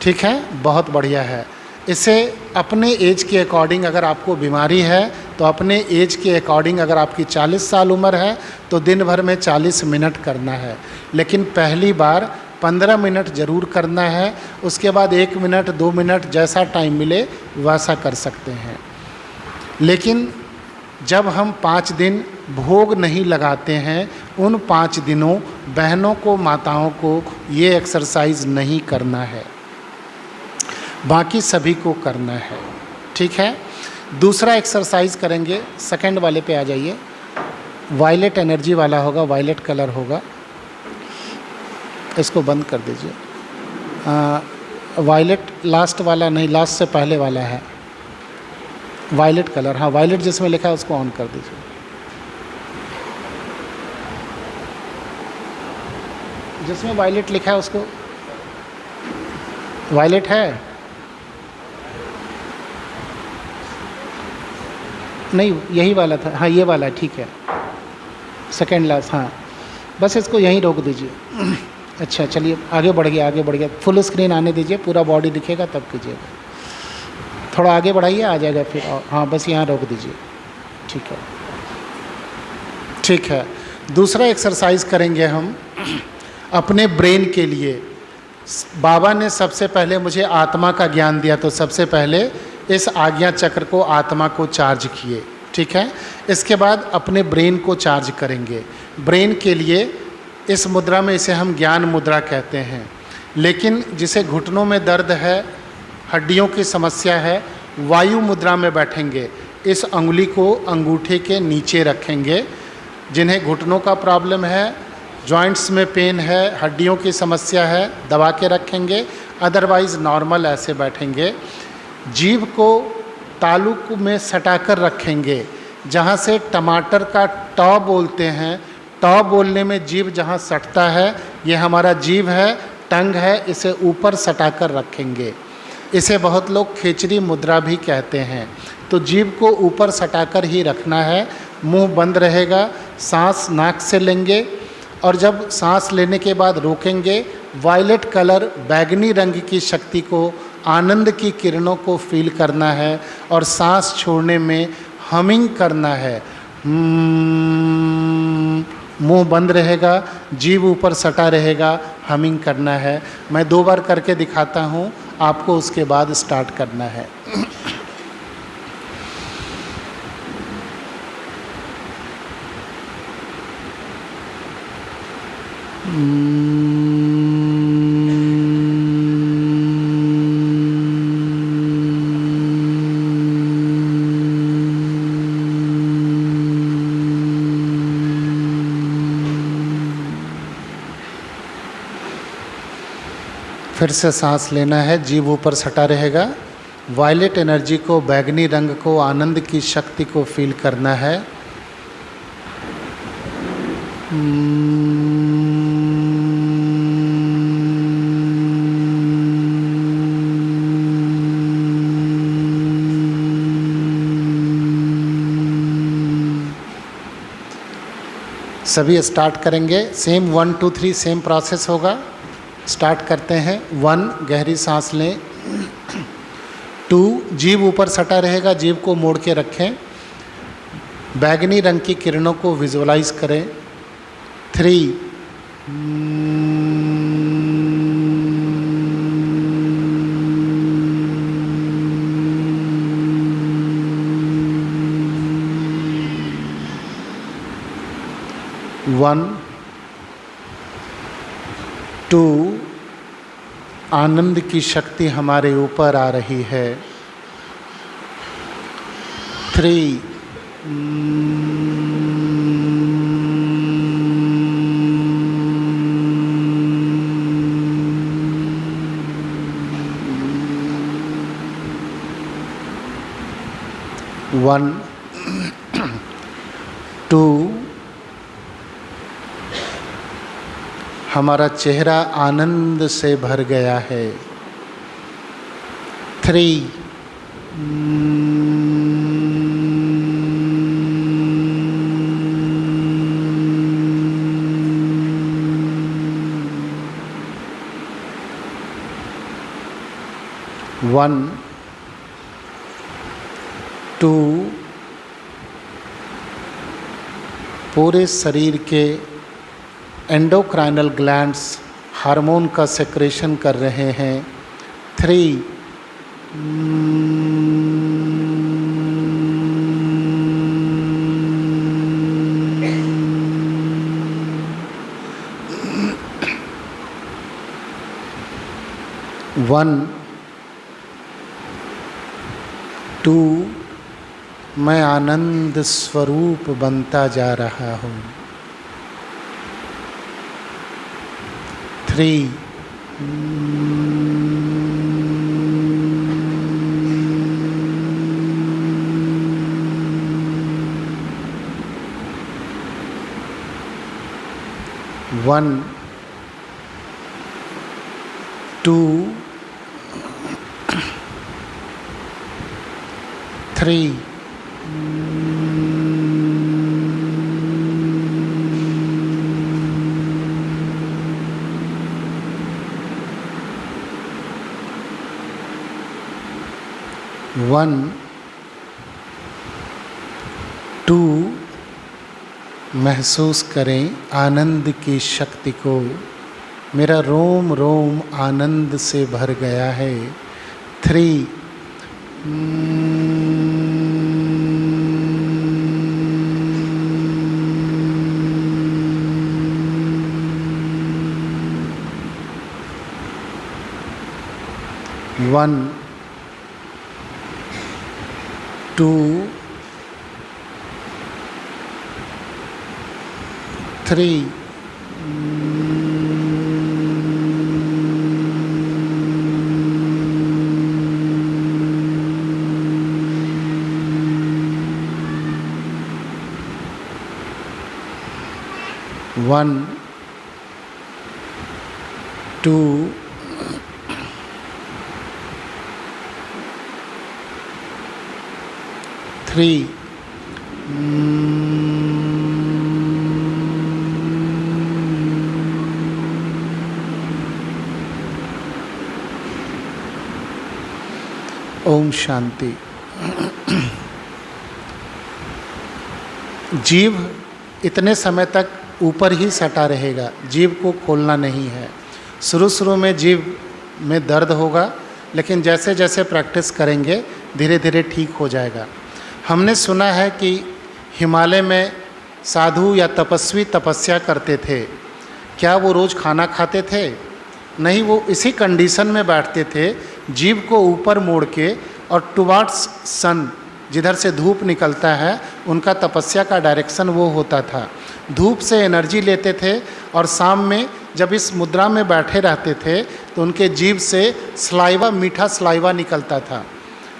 ठीक है, बहुत बढ़िया है। इसे अपने एज के अकॉर्डिंग, अगर आपको बीमारी है तो अपने एज के अकॉर्डिंग, अगर आपकी 40 साल उम्र है तो दिन भर में 40 मिनट करना है, लेकिन पहली बार 15 मिनट ज़रूर करना है। उसके बाद 1 मिनट 2 मिनट जैसा टाइम मिले वैसा कर सकते हैं। लेकिन जब हम 5 दिन भोग नहीं लगाते हैं, उन 5 दिनों बहनों को, माताओं को ये एक्सरसाइज नहीं करना है, बाकी सभी को करना है। ठीक है, दूसरा एक्सरसाइज करेंगे, सेकंड वाले पे आ जाइए। वायलेट एनर्जी वाला होगा, वायलेट कलर होगा, इसको बंद कर दीजिए। वायलेट लास्ट वाला नहीं, लास्ट से पहले वाला है वायलेट कलर। हाँ, वायलेट जिसमें लिखा है उसको ऑन कर दीजिए। जिसमें वायलेट लिखा है उसको, वायलेट है नहीं, यही वाला था। हाँ, ये वाला, ठीक है, सेकेंड लास्ट। हाँ, बस इसको यहीं रोक दीजिए। अच्छा, चलिए आगे बढ़ गया, आगे बढ़ गया। फुल स्क्रीन आने दीजिए, पूरा बॉडी दिखेगा तब कीजिएगा। थोड़ा आगे बढ़ाइए, आ जाएगा फिर। हाँ, बस यहाँ रोक दीजिए। ठीक है, ठीक है। दूसरा एक्सरसाइज करेंगे हम अपने ब्रेन के लिए। बाबा ने सबसे पहले मुझे आत्मा का ज्ञान दिया, तो सबसे पहले इस आज्ञा चक्र को, आत्मा को चार्ज किए। ठीक है, इसके बाद अपने ब्रेन को चार्ज करेंगे। ब्रेन के लिए इस मुद्रा में, इसे हम ज्ञान मुद्रा कहते हैं। लेकिन जिसे घुटनों में दर्द है, हड्डियों की समस्या है, वायु मुद्रा में बैठेंगे। इस अंगुली को अंगूठे के नीचे रखेंगे। जिन्हें घुटनों का प्रॉब्लम है, जॉइंट्स में पेन है, हड्डियों की समस्या है, दबा के रखेंगे, अदरवाइज़ नॉर्मल ऐसे बैठेंगे। जीभ को तालू में सटाकर रखेंगे, जहाँ से टमाटर का टॉ बोलते हैं। टॉ बोलने में जीभ जहाँ सटता है, ये हमारा जीभ है, टंग है, इसे ऊपर सटाकर रखेंगे। इसे बहुत लोग खेचरी मुद्रा भी कहते हैं। तो जीभ को ऊपर सटाकर ही रखना है, मुंह बंद रहेगा, सांस नाक से लेंगे और जब सांस लेने के बाद रोकेंगे, वायलेट कलर, बैगनी रंग की शक्ति को, आनंद की किरणों को फील करना है और सांस छोड़ने में हमिंग करना है। मुंह बंद रहेगा, जीभ ऊपर सटा रहेगा, हमिंग करना है। मैं 2 बार करके दिखाता हूँ, आपको उसके बाद स्टार्ट करना है। फिर से सांस लेना है, जीभ ऊपर सटा रहेगा। वायलेट एनर्जी को, बैगनी रंग को, आनंद की शक्ति को फील करना है। सभी स्टार्ट करेंगे। सेम 1 2 3 सेम प्रोसेस होगा। स्टार्ट करते हैं। 1 गहरी सांस लें। 2 जीभ ऊपर सटा रहेगा, जीभ को मोड़ के रखें। बैगनी रंग की किरणों को विजुअलाइज करें। 3 1 2 आनंद की शक्ति हमारे ऊपर आ रही है। 3 1 2 हमारा चेहरा आनंद से भर गया है। 3 1 2 पूरे शरीर के एंडोक्राइनल ग्लैंड्स हार्मोन का सेक्रेशन कर रहे हैं। 3 1 2 मैं आनंद स्वरूप बनता जा रहा हूँ। 3 1 2 3 1 2 महसूस करें आनंद की शक्ति को। मेरा रोम रोम आनंद से भर गया है। 3 1 2 3 1 2 3 ओम शांति। जीभ इतने समय तक ऊपर ही सटा रहेगा, जीभ को खोलना नहीं है। शुरू में जीभ में दर्द होगा, लेकिन जैसे जैसे प्रैक्टिस करेंगे धीरे धीरे ठीक हो जाएगा। हमने सुना है कि हिमालय में साधु या तपस्वी तपस्या करते थे। क्या वो रोज़ खाना खाते थे? नहीं, वो इसी कंडीशन में बैठते थे, जीभ को ऊपर मोड़ के और टुवार्ड्स सन, जिधर से धूप निकलता है, उनका तपस्या का डायरेक्शन वो होता था। धूप से एनर्जी लेते थे और शाम में जब इस मुद्रा में बैठे रहते थे तो उनके जीभ से सलाइवा, मीठा सलाइवा निकलता था।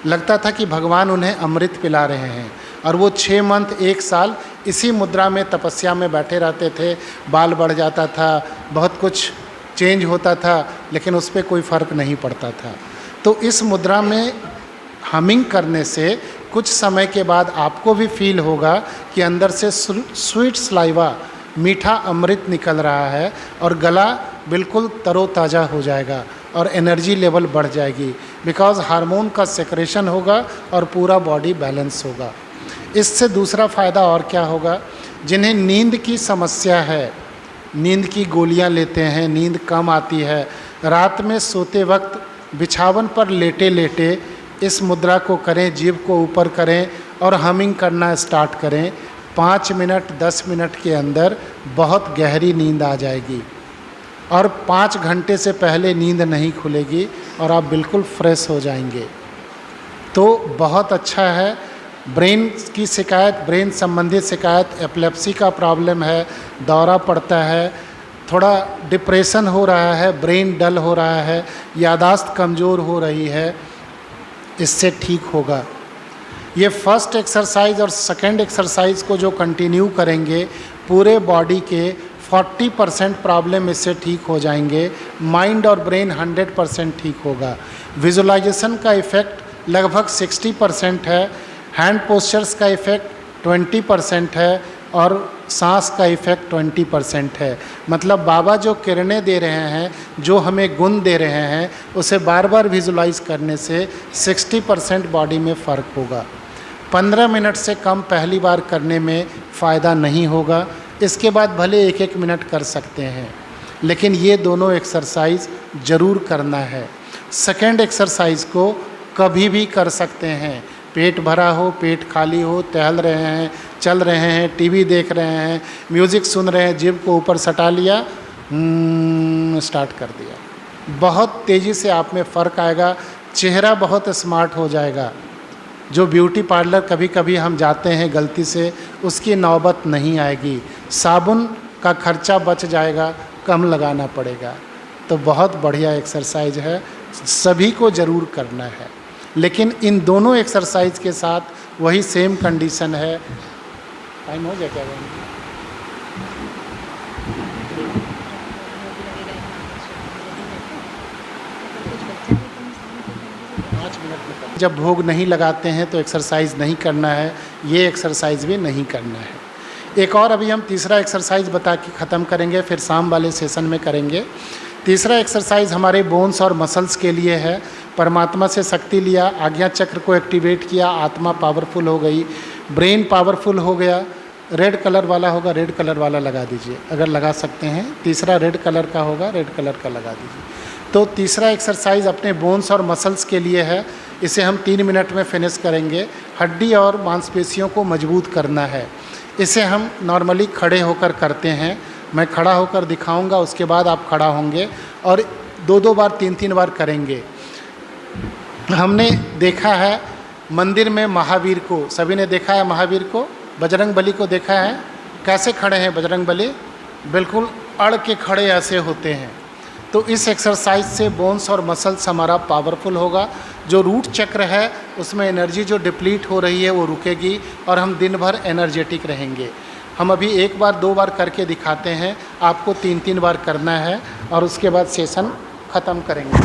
लगता था कि भगवान उन्हें अमृत पिला रहे हैं। और वो 6 मंथ 1 साल इसी मुद्रा में तपस्या में बैठे रहते थे। बाल बढ़ जाता था, बहुत कुछ चेंज होता था, लेकिन उस पर कोई फ़र्क नहीं पड़ता था। तो इस मुद्रा में हमिंग करने से कुछ समय के बाद आपको भी फील होगा कि अंदर से स्वीट सलाइवा मीठा अमृत निकल रहा है और गला बिल्कुल तरोताज़ा हो जाएगा और एनर्जी लेवल बढ़ जाएगी, बिकॉज हार्मोन का सेक्रेशन होगा और पूरा बॉडी बैलेंस होगा। इससे दूसरा फ़ायदा और क्या होगा, जिन्हें नींद की समस्या है, नींद की गोलियां लेते हैं, नींद कम आती है, रात में सोते वक्त बिछावन पर लेटे लेटे इस मुद्रा को करें, जीभ को ऊपर करें और हमिंग करना स्टार्ट करें। 5 मिनट 10 मिनट के अंदर बहुत गहरी नींद आ जाएगी और 5 घंटे से पहले नींद नहीं खुलेगी और आप बिल्कुल फ्रेश हो जाएंगे। तो बहुत अच्छा है। ब्रेन की शिकायत, ब्रेन संबंधित शिकायत, एपिलेप्सी का प्रॉब्लम है, दौरा पड़ता है, थोड़ा डिप्रेशन हो रहा है, ब्रेन डल हो रहा है, यादाश्त कमज़ोर हो रही है, इससे ठीक होगा। ये फर्स्ट एक्सरसाइज और सेकंड एक्सरसाइज को जो कंटिन्यू करेंगे, पूरे बॉडी के 40% प्रॉब्लम इससे ठीक हो जाएंगे। माइंड और ब्रेन 100% ठीक होगा। विजुअलाइजेशन का इफ़ेक्ट लगभग 60% है, हैंड पोस्चर्स का इफ़ेक्ट 20% है और सांस का इफ़ेक्ट 20% है। मतलब बाबा जो किरणें दे रहे हैं, जो हमें गुण दे रहे हैं, उसे बार बार विजुलाइज करने से 60% बॉडी में फ़र्क होगा। 15 मिनट से कम पहली बार करने में फ़ायदा नहीं होगा। इसके बाद भले 1-1 मिनट कर सकते हैं, लेकिन ये दोनों एक्सरसाइज ज़रूर करना है। सेकेंड एक्सरसाइज को कभी भी कर सकते हैं, पेट भरा हो, पेट खाली हो, टहल रहे हैं, चल रहे हैं, टीवी देख रहे हैं, म्यूज़िक सुन रहे हैं, जीभ को ऊपर सटा लिया, स्टार्ट कर दिया। बहुत तेज़ी से आप में फ़र्क आएगा, चेहरा बहुत स्मार्ट हो जाएगा। जो ब्यूटी पार्लर कभी कभी हम जाते हैं गलती से, उसकी नौबत नहीं आएगी। साबुन का खर्चा बच जाएगा, कम लगाना पड़ेगा। तो बहुत बढ़िया एक्सरसाइज है, सभी को ज़रूर करना है। लेकिन इन दोनों एक्सरसाइज के साथ वही सेम कंडीशन है। टाइम हो गया क्या? 5 मिनट में। जब भोग नहीं लगाते हैं तो एक्सरसाइज नहीं करना है, ये एक्सरसाइज भी नहीं करना है। एक और अभी हम तीसरा एक्सरसाइज बता के ख़त्म करेंगे, फिर शाम वाले सेशन में करेंगे। तीसरा एक्सरसाइज हमारे बोन्स और मसल्स के लिए है। परमात्मा से शक्ति लिया, आज्ञा चक्र को एक्टिवेट किया, आत्मा पावरफुल हो गई, ब्रेन पावरफुल हो गया। रेड कलर वाला होगा, रेड कलर वाला लगा दीजिए अगर लगा सकते हैं। तीसरा रेड कलर का होगा, रेड कलर का लगा दीजिए। तो तीसरा एक्सरसाइज अपने बोन्स और मसल्स के लिए है। इसे हम 3 मिनट में फिनिश करेंगे। हड्डी और मांसपेशियों को मजबूत करना है। इसे हम नॉर्मली खड़े होकर करते हैं। मैं खड़ा होकर दिखाऊंगा, उसके बाद आप खड़ा होंगे और 2-2 बार 3-3 बार करेंगे। हमने देखा है मंदिर में महावीर को, सभी ने देखा है महावीर को, बजरंग बली को देखा है। कैसे खड़े हैं बजरंग बली? बिल्कुल अड़ के खड़े ऐसे होते हैं। तो इस एक्सरसाइज से बोन्स और मसल्स हमारा पावरफुल होगा। जो रूट चक्र है उसमें एनर्जी जो डिप्लीट हो रही है वो रुकेगी और हम दिन भर एनर्जेटिक रहेंगे। हम अभी 1 बार 2 बार करके दिखाते हैं, आपको 3-3 बार करना है और उसके बाद सेशन ख़त्म करेंगे।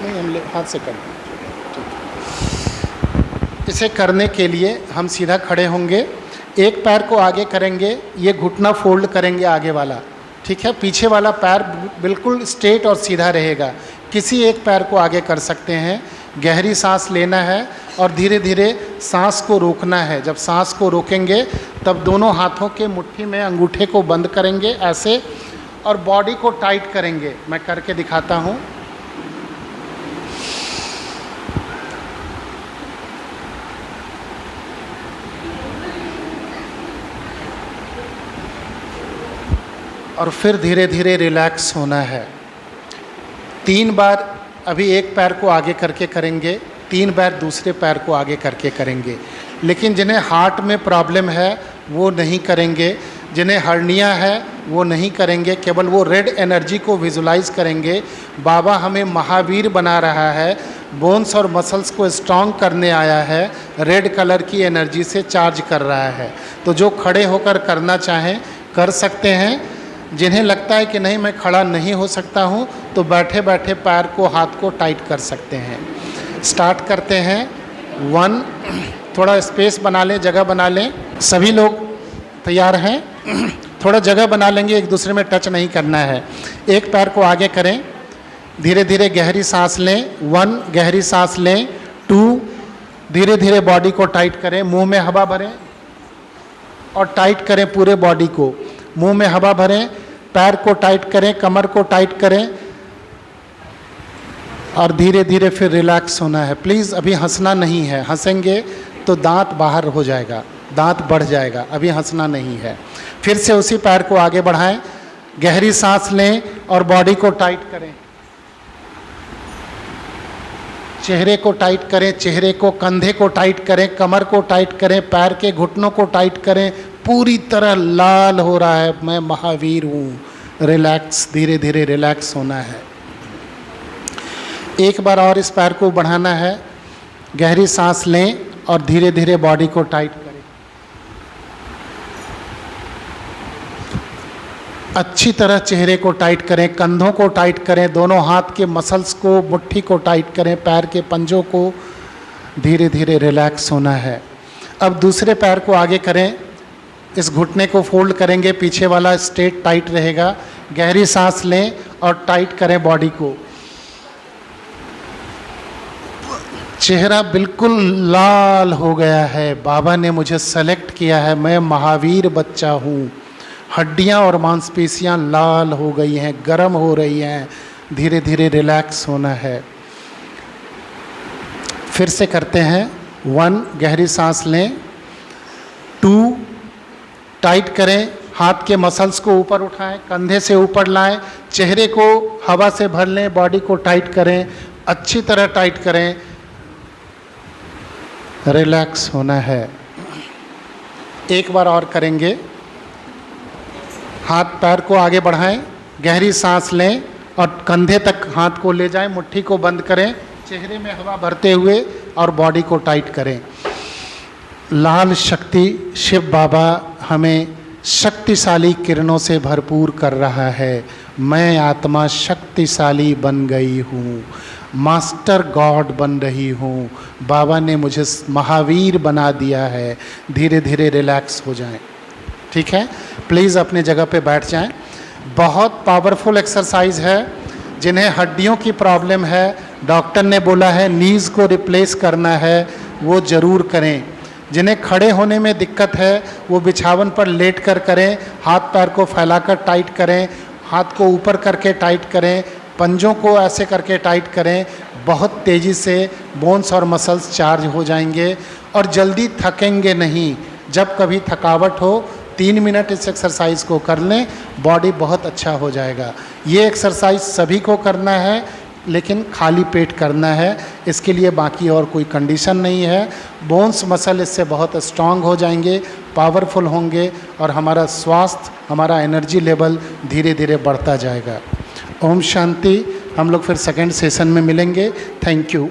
नहीं, हम हाथ से कर दें। इसे करने के लिए हम सीधा खड़े होंगे, एक पैर को आगे करेंगे, ये घुटना फोल्ड करेंगे आगे वाला, ठीक है। पीछे वाला पैर बिल्कुल स्ट्रेट और सीधा रहेगा। किसी एक पैर को आगे कर सकते हैं। गहरी सांस लेना है और धीरे धीरे सांस को रोकना है। जब सांस को रोकेंगे तब दोनों हाथों के मुट्ठी में अंगूठे को बंद करेंगे ऐसे और बॉडी को टाइट करेंगे। मैं करके दिखाता हूँ। और फिर धीरे धीरे रिलैक्स होना है। 3 बार अभी एक पैर को आगे करके करेंगे, 3 बार दूसरे पैर को आगे करके करेंगे। लेकिन जिन्हें हार्ट में प्रॉब्लम है वो नहीं करेंगे, जिन्हें हर्निया है वो नहीं करेंगे। केवल वो रेड एनर्जी को विजुलाइज करेंगे। बाबा हमें महावीर बना रहा है, बोन्स और मसल्स को स्ट्रॉन्ग करने आया है, रेड कलर की एनर्जी से चार्ज कर रहा है। तो जो खड़े होकर करना चाहें कर सकते हैं। जिन्हें लगता है कि नहीं मैं खड़ा नहीं हो सकता हूँ तो बैठे बैठे पैर को, हाथ को टाइट कर सकते हैं। स्टार्ट करते हैं। 1, थोड़ा स्पेस बना लें, जगह बना लें। सभी लोग तैयार हैं? थोड़ा जगह बना लेंगे, एक दूसरे में टच नहीं करना है। एक पैर को आगे करें, धीरे धीरे गहरी सांस लें। 1, गहरी सांस लें। 2, धीरे धीरे बॉडी को टाइट करें, मुंह में हवा भरें और टाइट करें पूरे बॉडी को। मुंह में हवा भरें, पैर को टाइट करें, कमर को टाइट करें और धीरे धीरे फिर रिलैक्स होना है। प्लीज़ अभी हंसना नहीं है, हंसेंगे तो दांत बाहर हो जाएगा, दांत बढ़ जाएगा, अभी हंसना नहीं है। फिर से उसी पैर को आगे बढ़ाएं, गहरी सांस लें और बॉडी को टाइट करें। चेहरे को टाइट करें, चेहरे को, कंधे को टाइट करें, कमर को टाइट करें, पैर के घुटनों को टाइट करें। पूरी तरह लाल हो रहा है, मैं महावीर हूँ। रिलैक्स, धीरे धीरे रिलैक्स होना है। एक बार और इस पैर को बढ़ाना है। गहरी सांस लें और धीरे धीरे बॉडी को टाइट करें। अच्छी तरह चेहरे को टाइट करें, कंधों को टाइट करें, दोनों हाथ के मसल्स को, मुट्ठी को टाइट करें, पैर के पंजों को। धीरे धीरे रिलैक्स होना है। अब दूसरे पैर को आगे करें, इस घुटने को फोल्ड करेंगे, पीछे वाला स्ट्रेट टाइट रहेगा। गहरी सांस लें और टाइट करें बॉडी को। चेहरा बिल्कुल लाल हो गया है, बाबा ने मुझे सेलेक्ट किया है, मैं महावीर बच्चा हूँ। हड्डियाँ और मांसपेशियाँ लाल हो गई हैं, गर्म हो रही हैं। धीरे धीरे रिलैक्स होना है। फिर से करते हैं। 1, गहरी सांस लें। 2, टाइट करें, हाथ के मसल्स को ऊपर उठाएं, कंधे से ऊपर लाएं, चेहरे को हवा से भर लें, बॉडी को टाइट करें, अच्छी तरह टाइट करें। रिलैक्स होना है। एक बार और करेंगे। हाथ पैर को आगे बढ़ाएं, गहरी सांस लें और कंधे तक हाथ को ले जाएं, मुट्ठी को बंद करें, चेहरे में हवा भरते हुए और बॉडी को टाइट करें। लाल शक्ति शिव बाबा हमें शक्तिशाली किरणों से भरपूर कर रहा है। मैं आत्मा शक्तिशाली बन गई हूँ, मास्टर गॉड बन रही हूँ। बाबा ने मुझे महावीर बना दिया है। धीरे धीरे रिलैक्स हो जाएं। ठीक है, प्लीज़ अपने जगह पे बैठ जाएं। बहुत पावरफुल एक्सरसाइज है। जिन्हें हड्डियों की प्रॉब्लम है, डॉक्टर ने बोला है नीज़ को रिप्लेस करना है, वो ज़रूर करें। जिन्हें खड़े होने में दिक्कत है, वो बिछावन पर लेट कर करें। हाथ पैर को फैलाकर टाइट करें, हाथ को ऊपर करके टाइट करें, पंजों को ऐसे करके टाइट करें। बहुत तेज़ी से बोन्स और मसल्स चार्ज हो जाएंगे और जल्दी थकेंगे नहीं। जब कभी थकावट हो, 3 मिनट इस एक्सरसाइज को कर लें, बॉडी बहुत अच्छा हो जाएगा। ये एक्सरसाइज सभी को करना है, लेकिन खाली पेट करना है। इसके लिए बाकी और कोई कंडीशन नहीं है। बोन्स मसल इससे बहुत स्ट्रांग हो जाएंगे, पावरफुल होंगे और हमारा स्वास्थ्य, हमारा एनर्जी लेवल धीरे धीरे बढ़ता जाएगा। ओम शांति। हम लोग फिर सेकंड सेशन में मिलेंगे। Thank you.